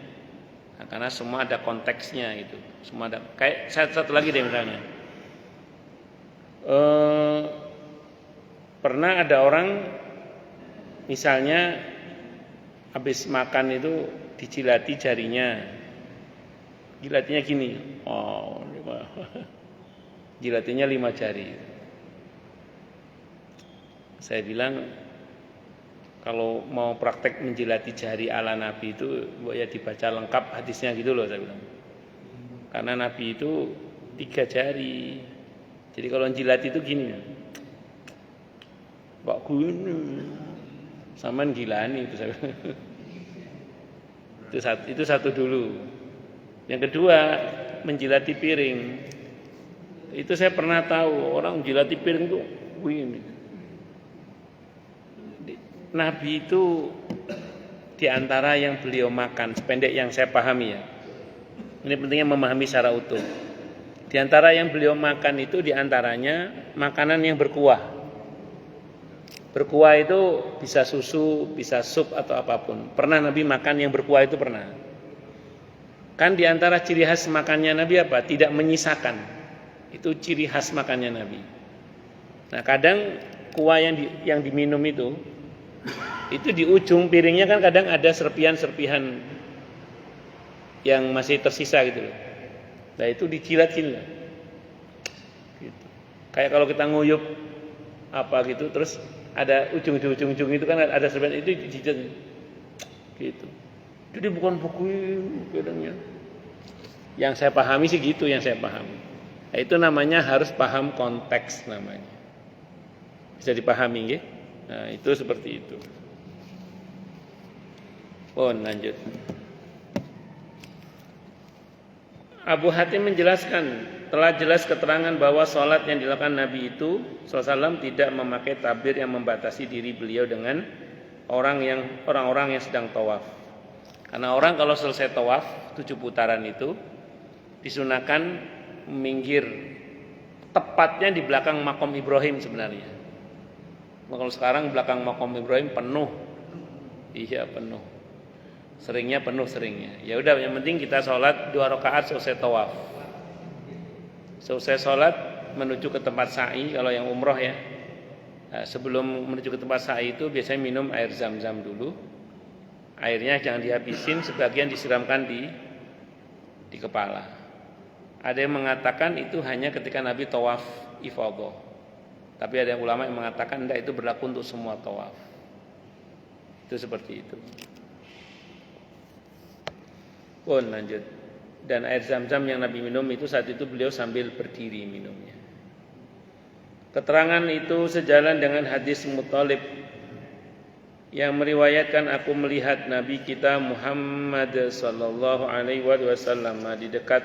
Nah, karena semua ada konteksnya gitu. Semua ada. Kayak satu lagi deh misalnya. Pernah ada orang misalnya habis makan itu dijilati jarinya. Jilatinya gini. jilatinya 5 jari. Saya bilang kalau mau praktek menjilati jari ala Nabi itu ya dibaca lengkap hadisnya gitu loh, saya bilang. Karena Nabi itu 3 jari. Jadi kalau menjilati itu gini, kok gini, saman gilani itu saya bilang. Itu satu dulu. Yang kedua, menjilati piring. Itu saya pernah tahu orang menjilati piring itu begini. Nabi itu diantara yang beliau makan, sependek yang saya pahami ya. Ini pentingnya memahami secara utuh. Di antara yang beliau makan itu diantaranya makanan yang berkuah. Berkuah itu bisa susu, bisa sup atau apapun. Pernah Nabi makan yang berkuah itu pernah. Kan diantara ciri khas makannya Nabi apa? Tidak menyisakan. Itu ciri khas makannya Nabi. Nah kadang kuah yang diminum itu di ujung piringnya kan kadang ada serpihan-serpihan yang masih tersisa gitu loh. Nah itu dicilat-cilat gitu. Kayak kalau kita nguyup apa gitu terus ada ujung itu kan ada serpihan itu dicilat gitu. Jadi bukan buku kadangnya. Yang saya pahami sih gitu yang saya pahami. Nah, itu namanya harus paham konteks namanya. Bisa dipahami nggih? Nah, itu seperti itu. Lanjut. Abu Hatim menjelaskan, telah jelas keterangan bahwa sholat yang dilakukan Nabi itu SAW tidak memakai tabir yang membatasi diri beliau dengan orang-orang yang sedang tawaf. Karena orang kalau selesai tawaf 7 putaran itu disunahkan minggir tepatnya di belakang makom Ibrahim sebenarnya. Kalau sekarang belakang makom Ibrahim penuh. Iya penuh. Seringnya penuh seringnya. Ya udah yang penting kita sholat 2 rakaat selesai tawaf. Selesai sholat menuju ke tempat sa'i kalau yang umroh ya. Nah, sebelum menuju ke tempat sa'i itu biasanya minum air zam-zam dulu. Airnya jangan dihabisin, sebagian disiramkan di kepala. Ada yang mengatakan itu hanya ketika Nabi tawaf ifadhah. Tapi ada yang ulama yang mengatakan enggak, itu berlaku untuk semua tawaf. Itu seperti itu. Lanjut. Dan air zam-zam yang Nabi minum itu saat itu beliau sambil berdiri minumnya. Keterangan itu sejalan dengan hadis Muttalib yang meriwayatkan aku melihat Nabi kita Muhammad sallallahu alaihi wasallam di dekat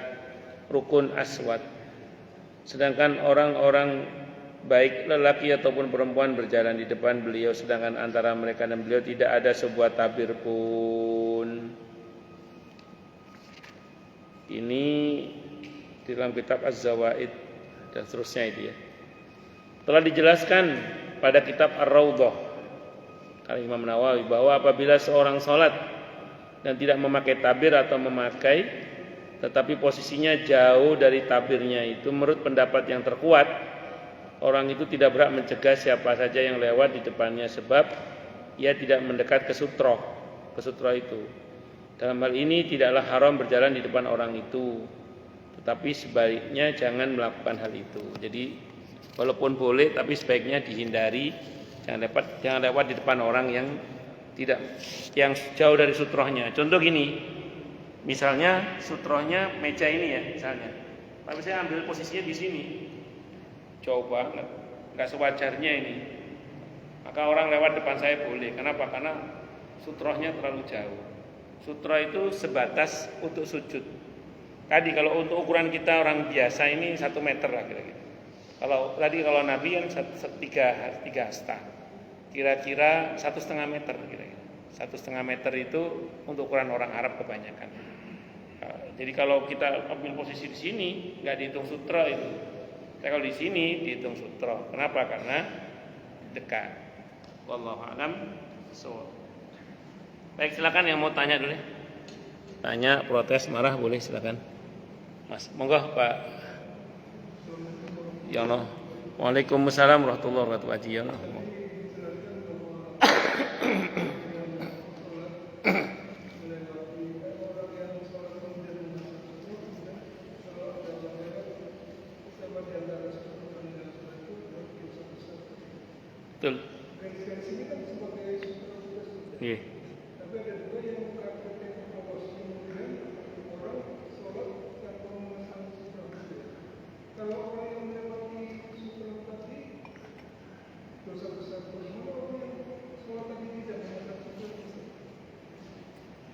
rukun Aswad. Sedangkan orang-orang baik lelaki ataupun perempuan berjalan di depan beliau, sedangkan antara mereka dan beliau tidak ada sebuah tabir pun. Ini di dalam kitab Az-Zawaid dan seterusnya itu ya. Telah dijelaskan pada kitab Ar-Raudhah oleh Imam Nawawi bahwa apabila seorang sholat dan tidak memakai tabir atau memakai tetapi posisinya jauh dari tabirnya itu, menurut pendapat yang terkuat, orang itu tidak berhak mencegah siapa saja yang lewat di depannya sebab ia tidak mendekat ke sutroh itu. Dalam hal ini tidaklah haram berjalan di depan orang itu, tetapi sebaliknya jangan melakukan hal itu. Jadi walaupun boleh tapi sebaiknya dihindari, jangan lewat di depan orang yang jauh dari sutrohnya. Contoh gini, misalnya sutrohnya meja ini ya misalnya, tapi saya ambil posisinya di sini, jauh banget, nggak sewajarnya ini. Maka orang lewat depan saya boleh. Kenapa? Karena sutrohnya terlalu jauh. Sutra itu sebatas untuk sujud. Tadi kalau untuk ukuran kita orang biasa ini 1 meter lah kira-kira. Kalau Nabi kan 3 hasta. Kira-kira 1,5 meter kira-kira. 1,5 meter itu untuk ukuran orang Arab kebanyakan. Jadi kalau kita ambil posisi di sini nggak dihitung sutra itu. Tapi kalau di sini dihitung sutra. Kenapa? Karena dekat. Wallahu a'lam. Baik, silakan yang mau tanya dulu. Tanya, protes, marah boleh silakan. Mas, monggo Pak Yono. Waalaikumsalam warahmatullahi wabarakatuh. Haji Yono. Betul. Iya.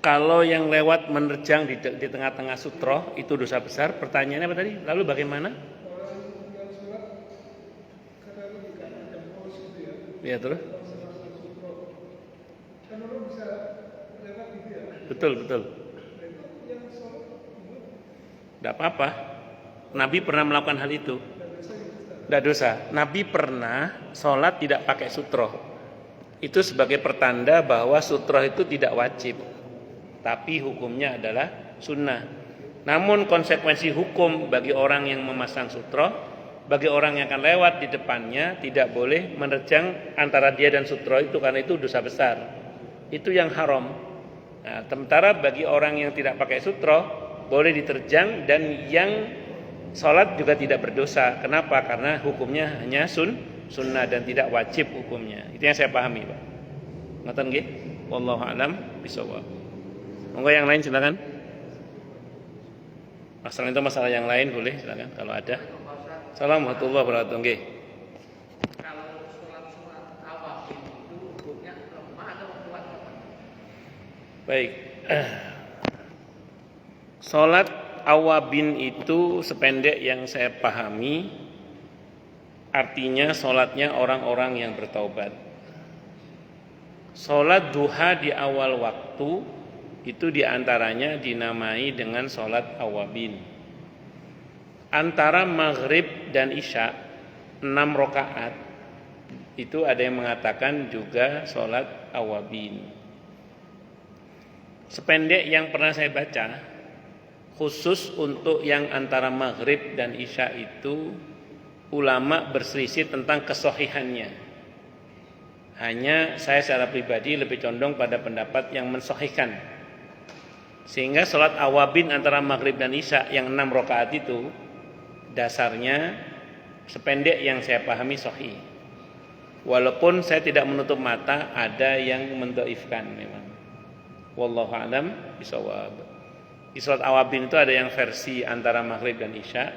Kalau yang lewat menerjang di tengah-tengah sutroh itu dosa besar. Pertanyaannya apa tadi? Lalu bagaimana? Ya terus. Betul. Tidak apa-apa. Nabi pernah melakukan hal itu. Tidak dosa. Nabi pernah sholat tidak pakai sutroh. Itu sebagai pertanda bahwa sutroh itu tidak wajib, tapi hukumnya adalah sunnah. Namun konsekuensi hukum bagi orang yang memasang sutroh, bagi orang yang akan lewat di depannya, tidak boleh menerjang antara dia dan sutroh itu, karena itu dosa besar. Itu yang haram. Nah, sementara bagi orang yang tidak pakai sutroh boleh diterjang, dan yang sholat juga tidak berdosa. Kenapa? Karena hukumnya hanya sunnah dan tidak wajib hukumnya. Itu yang saya pahami, Pak. Ngoten nggih? Wallahu a'lam bishawab. Monggo yang lain silakan. Masalah itu masalah yang lain boleh silakan kalau ada. Assalamualaikum warahmatullahi wabarakatuh. Nggih.
Kalau sholat awal itu hukumnya lemah atau kuat?
Baik. Sholat awabin itu sependek yang saya pahami artinya sholatnya orang-orang yang bertaubat. Sholat duha di awal waktu itu diantaranya dinamai dengan sholat awabin. Antara maghrib dan isya 6 rakaat itu ada yang mengatakan juga sholat awabin. Sependek yang pernah saya baca, khusus untuk yang antara maghrib dan isya itu ulama berselisih tentang kesohihannya. Hanya saya secara pribadi lebih condong pada pendapat yang mensohihkan, sehingga sholat awabin antara maghrib dan isya yang 6 rakaat itu dasarnya sependek yang saya pahami sahih. Walaupun saya tidak menutup mata ada yang mendhaifkan memang. Wallahu a'lam bishawab. Di sholat awabin itu ada yang versi antara maghrib dan isya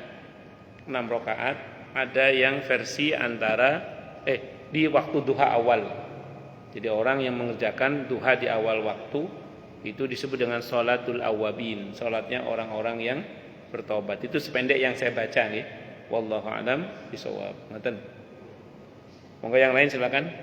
6 rakaat, ada yang versi antara di waktu duha awal. Jadi orang yang mengerjakan duha di awal waktu itu disebut dengan sholatul awabin, sholatnya orang-orang yang bertobat. Itu sependek yang saya baca nih. Wallahu a'lam bishawab. Ngoten. Monggo yang lain silakan.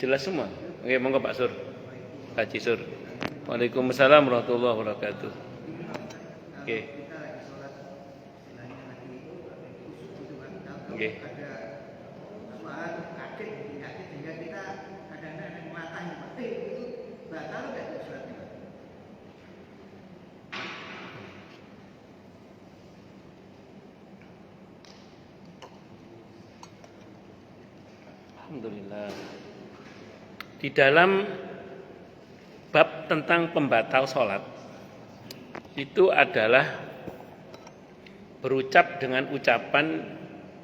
Jelas semua. Oke, monggo Pak Sur. Haji Sur. Waalaikumsalam warahmatullahi wabarakatuh. Oke. Oke. Alhamdulillah. Di dalam bab tentang pembatal sholat itu adalah berucap dengan ucapan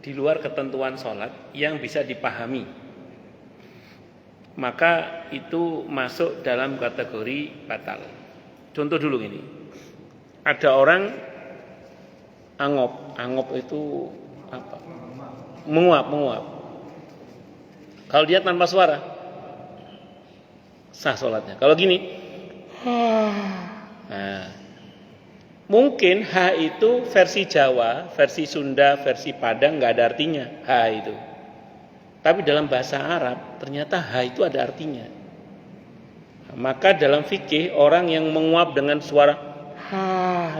di luar ketentuan sholat yang bisa dipahami, maka itu masuk dalam kategori batal. Contoh dulu ini, ada orang angop itu apa? Menguap. Kalau dia tanpa suara sah sholatnya. Kalau gini, nah, mungkin H itu versi Jawa, versi Sunda, versi Padang nggak ada artinya H itu. Tapi dalam bahasa Arab ternyata H itu ada artinya. Maka dalam fikih orang yang menguap dengan suara H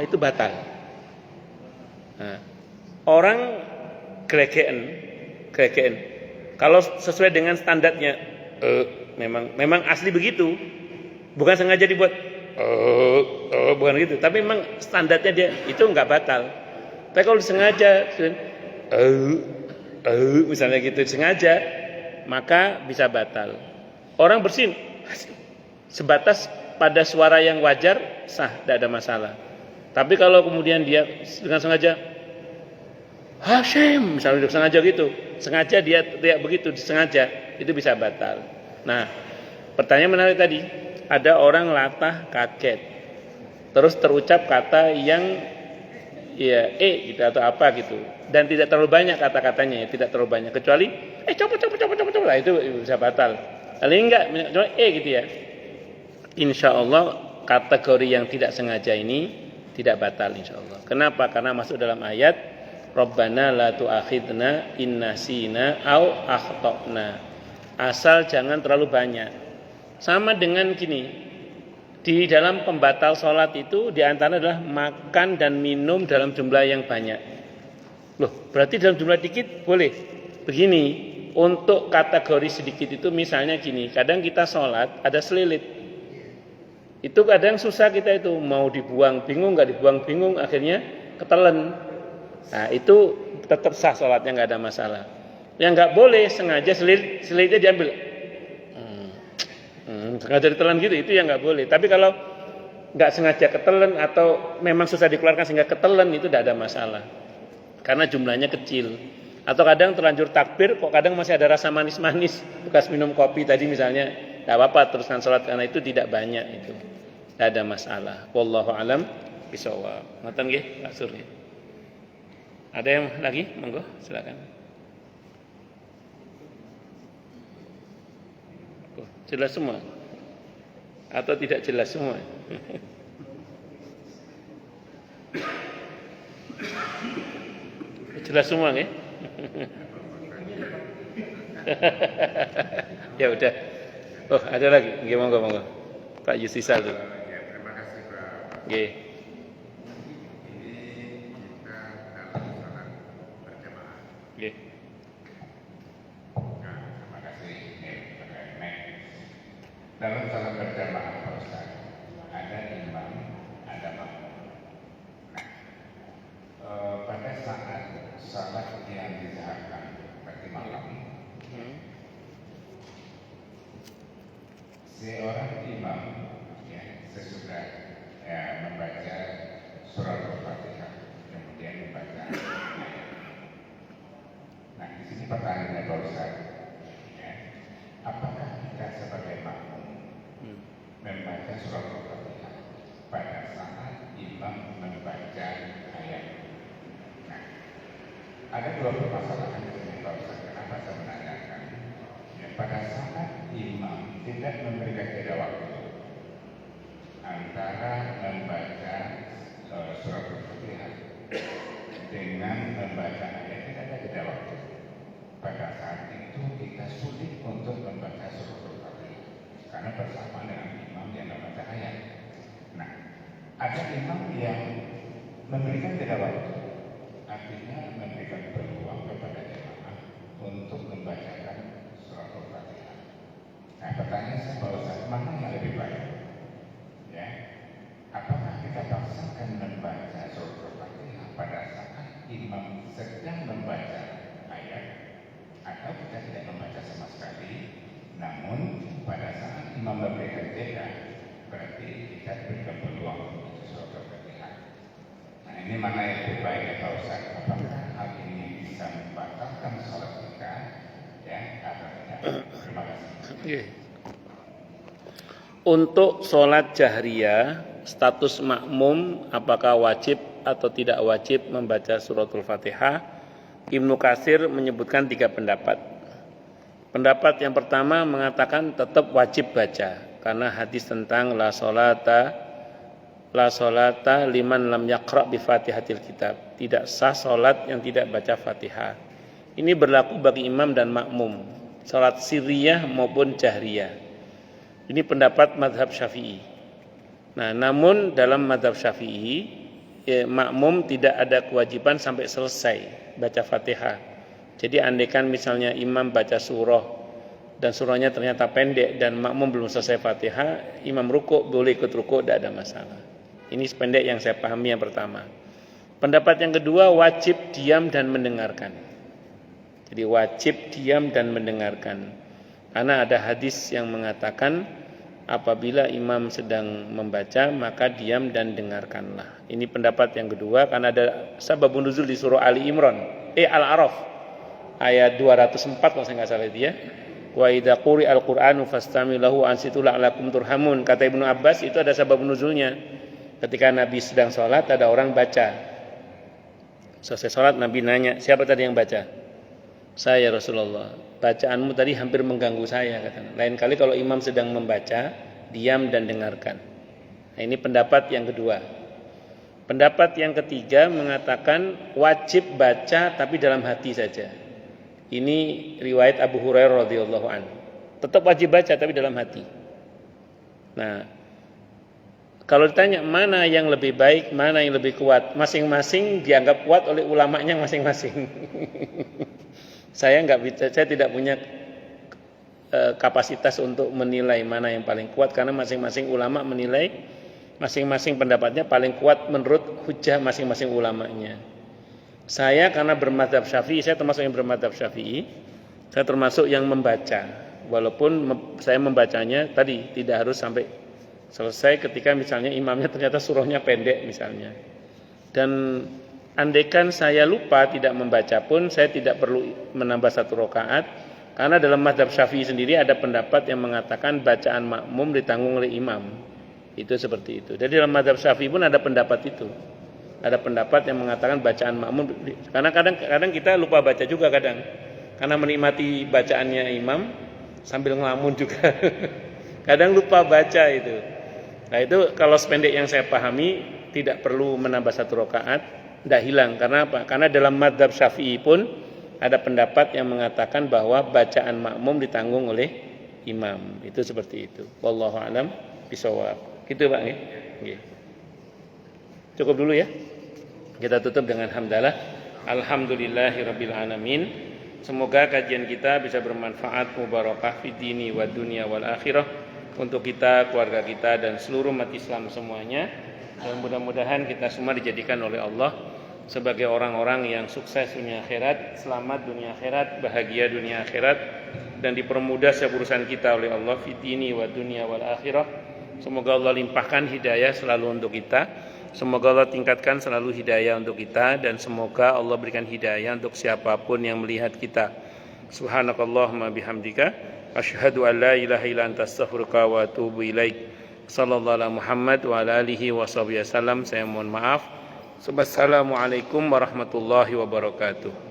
itu batal. Nah, orang gregeken. Kalau sesuai dengan standarnya, memang asli begitu, bukan sengaja dibuat, bukan gitu. Tapi memang standarnya dia itu nggak batal. Tapi kalau disengaja, misalnya gitu sengaja, maka bisa batal. Orang bersin sebatas pada suara yang wajar sah, tidak ada masalah. Tapi kalau kemudian dia dengan sengaja Hashim, misalnya sengaja gitu, sengaja dia teriak begitu, sengaja, itu bisa batal. Nah, pertanyaan menarik tadi, ada orang latah kaget, terus terucap kata yang ya gitu atau apa gitu, dan tidak terlalu banyak kata-katanya, ya, tidak terlalu banyak, kecuali coba, nah, itu bisa batal. Paling enggak, cuma gitu ya. Insya Allah kategori yang tidak sengaja ini tidak batal insya Allah. Kenapa? Karena masuk dalam ayat Rabbana la tu'akhidna in nasina au akhtana. Asal jangan terlalu banyak. Sama dengan gini, di dalam pembatal sholat itu diantara adalah makan dan minum dalam jumlah yang banyak. Loh, berarti dalam jumlah dikit boleh. Begini, untuk kategori sedikit itu misalnya gini, kadang kita sholat ada selilit. Itu kadang susah kita itu, mau dibuang bingung, nggak dibuang bingung, akhirnya ketelen. Nah itu tetap sah sholatnya, nggak ada masalah. Yang nggak boleh sengaja selitnya diambil, sengaja ditelan gitu, itu yang nggak boleh. Tapi kalau nggak sengaja ketelen atau memang susah dikeluarkan sehingga ketelen, itu tidak ada masalah, karena jumlahnya kecil. Atau kadang terlanjur takbir, kok kadang masih ada rasa manis-manis bekas minum kopi tadi misalnya, tidak apa-apa teruskan sholat karena itu tidak banyak, itu tidak ada masalah. Wallahu alam bishawab. Ngoten nggih, Pak Sur. Ada yang lagi? Monggo, silakan. Oh, jelas semua? Atau tidak jelas semua? Jelas semua nggih? Ya udah. Oh, ada lagi. Nggih, monggo. Pak Yusisal dulu.
Ya, terima kasih Pak.
Nggih.
Ini kita dalam salat berjamaah.
Nggih.
Nah, terima kasih. Dalam salat berjamaah Pak Ustaz, ada imam, ada makmum. Nah, pada saat salat yang disahakan berarti malam, seorang imam ya, sesudah membaca surah Al-Fatihah, kemudian membaca ayat. Nah, di sini pertanyaannya Pak Ustaz, ya, apakah kita sebagai makmum membaca surah Al-Fatihah pada saat imam membaca ayat? Nah, ada dua permasalahan di sini Pak Ustaz. Kenapa saya menanyakan? Ya, pada saat imam tidak memberikan jeda waktu antara membaca surat Al-Fatihah dengan membaca ayat, tidak ada jeda waktu. Pada saat itu kita sulit untuk membaca surat Al-Fatihah karena bersamaan dengan imam yang membaca ayat. Nah, ada imam yang memberikan jeda waktu, artinya memberikan peluang kepada jemaah untuk membacakan surat Al-Fatihah. Nah, pertanyaan saya Pak Ustaz, mana yang lebih baik? Ya, apakah kita paksakan membaca surat Al-Fatihah pada saat imam sedang membaca ayat, atau kita tidak membaca sama sekali, namun pada saat imam memberikan jeda, berarti kita berikan peluang untuk surat Al-Fatihah. Nah, ini mana yang lebih baik ya Pak Ustaz? Apakah hal ini bisa membatalkan sholat kita, ya, atau tidak? Terima kasih.
Untuk sholat jahriyah, status makmum apakah wajib atau tidak wajib membaca suratul Fatihah? Ibnu Katsir menyebutkan 3 pendapat. Pendapat yang pertama mengatakan tetap wajib baca, karena hadis tentang la sholata liman lam yaqra bi Fatihatil kitab. Tidak sah sholat yang tidak baca Fatihah. Ini berlaku bagi imam dan makmum, sholat sirriyah maupun jahriyah. Ini pendapat mazhab Syafi'i. Nah, namun dalam mazhab Syafi'i, makmum tidak ada kewajiban sampai selesai baca Fatihah. Jadi andaikan misalnya imam baca surah dan surahnya ternyata pendek dan makmum belum selesai Fatihah, imam rukuk boleh ikut rukuk, tidak ada masalah. Ini sependek yang saya pahami yang pertama. Pendapat yang kedua, wajib diam dan mendengarkan. Jadi wajib diam dan mendengarkan. Karena ada hadis yang mengatakan apabila imam sedang membaca maka diam dan dengarkanlah. Ini pendapat yang kedua karena ada sababun nuzul di surah Ali Imran, Al-A'raf ayat 204 kalau saya nggak salah itu ya. Wa idza quri'al Qur'anu fastami'u lahu ansitu la'allakum turhamun. Kata Ibnu Abbas itu ada sababun nuzulnya. Ketika Nabi sedang sholat ada orang baca. Selesai sholat Nabi nanya, siapa tadi yang baca? Saya Rasulullah. Bacaanmu tadi hampir mengganggu saya katanya. Lain kali kalau imam sedang membaca, diam dan dengarkan. Nah, ini pendapat yang kedua. Pendapat yang ketiga mengatakan wajib baca tapi dalam hati saja. Ini riwayat Abu Hurairah radhiyallahu anhu. Tetap wajib baca tapi dalam hati. Nah, kalau ditanya mana yang lebih baik, mana yang lebih kuat, masing-masing dianggap kuat oleh ulamanya masing-masing. Saya tidak punya kapasitas untuk menilai mana yang paling kuat karena masing-masing ulama menilai masing-masing pendapatnya paling kuat menurut hujah masing-masing ulamanya. Saya karena bermadzhab Syafi'i, saya termasuk yang bermadzhab Syafi'i. Saya termasuk yang membaca, walaupun saya membacanya tadi tidak harus sampai selesai ketika misalnya imamnya ternyata surahnya pendek misalnya. Dan andaikan saya lupa tidak membaca pun saya tidak perlu menambah 1 rakaat karena dalam mazhab Syafi'i sendiri ada pendapat yang mengatakan bacaan makmum ditanggung oleh imam. Itu seperti itu. Jadi dalam mazhab Syafi'i pun ada pendapat itu. Ada pendapat yang mengatakan bacaan makmum karena kadang kita lupa baca juga kadang. Karena menikmati bacaannya imam sambil ngelamun juga. Kadang lupa baca itu. Nah, itu kalau sependek yang saya pahami tidak perlu menambah 1 rakaat. Tidak hilang, karena apa? Karena dalam madzhab Syafi'i pun ada pendapat yang mengatakan bahwa bacaan makmum ditanggung oleh imam. Itu seperti itu. Wallahu a'lam bishawab. Gitu Pak nggih. Nggih. Cukup dulu ya. Kita tutup dengan hamdalah. Alhamdulillahirabbil alamin. Semoga kajian kita bisa bermanfaat, mubarakah fid dini wad dunya wal akhirah untuk kita, keluarga kita dan seluruh umat Islam semuanya. Dan mudah-mudahan kita semua dijadikan oleh Allah sebagai orang-orang yang sukses dunia akhirat, selamat dunia akhirat, bahagia dunia akhirat, dan dipermudah setiap urusan kita oleh Allah fid dini wa dunya wal akhirah. Semoga Allah limpahkan hidayah selalu untuk kita. Semoga Allah tingkatkan selalu hidayah untuk kita, dan semoga Allah berikan hidayah untuk siapapun yang melihat kita. Subhanakallahumma bihamdika asyhadu an la ilaha illa anta astaghfiruka wa atubu ilaik. Sallallahu alaihi Muhammad wa ala alihi washabihi wasallam. Saya mohon maaf. Wassalamualaikum warahmatullahi wabarakatuh.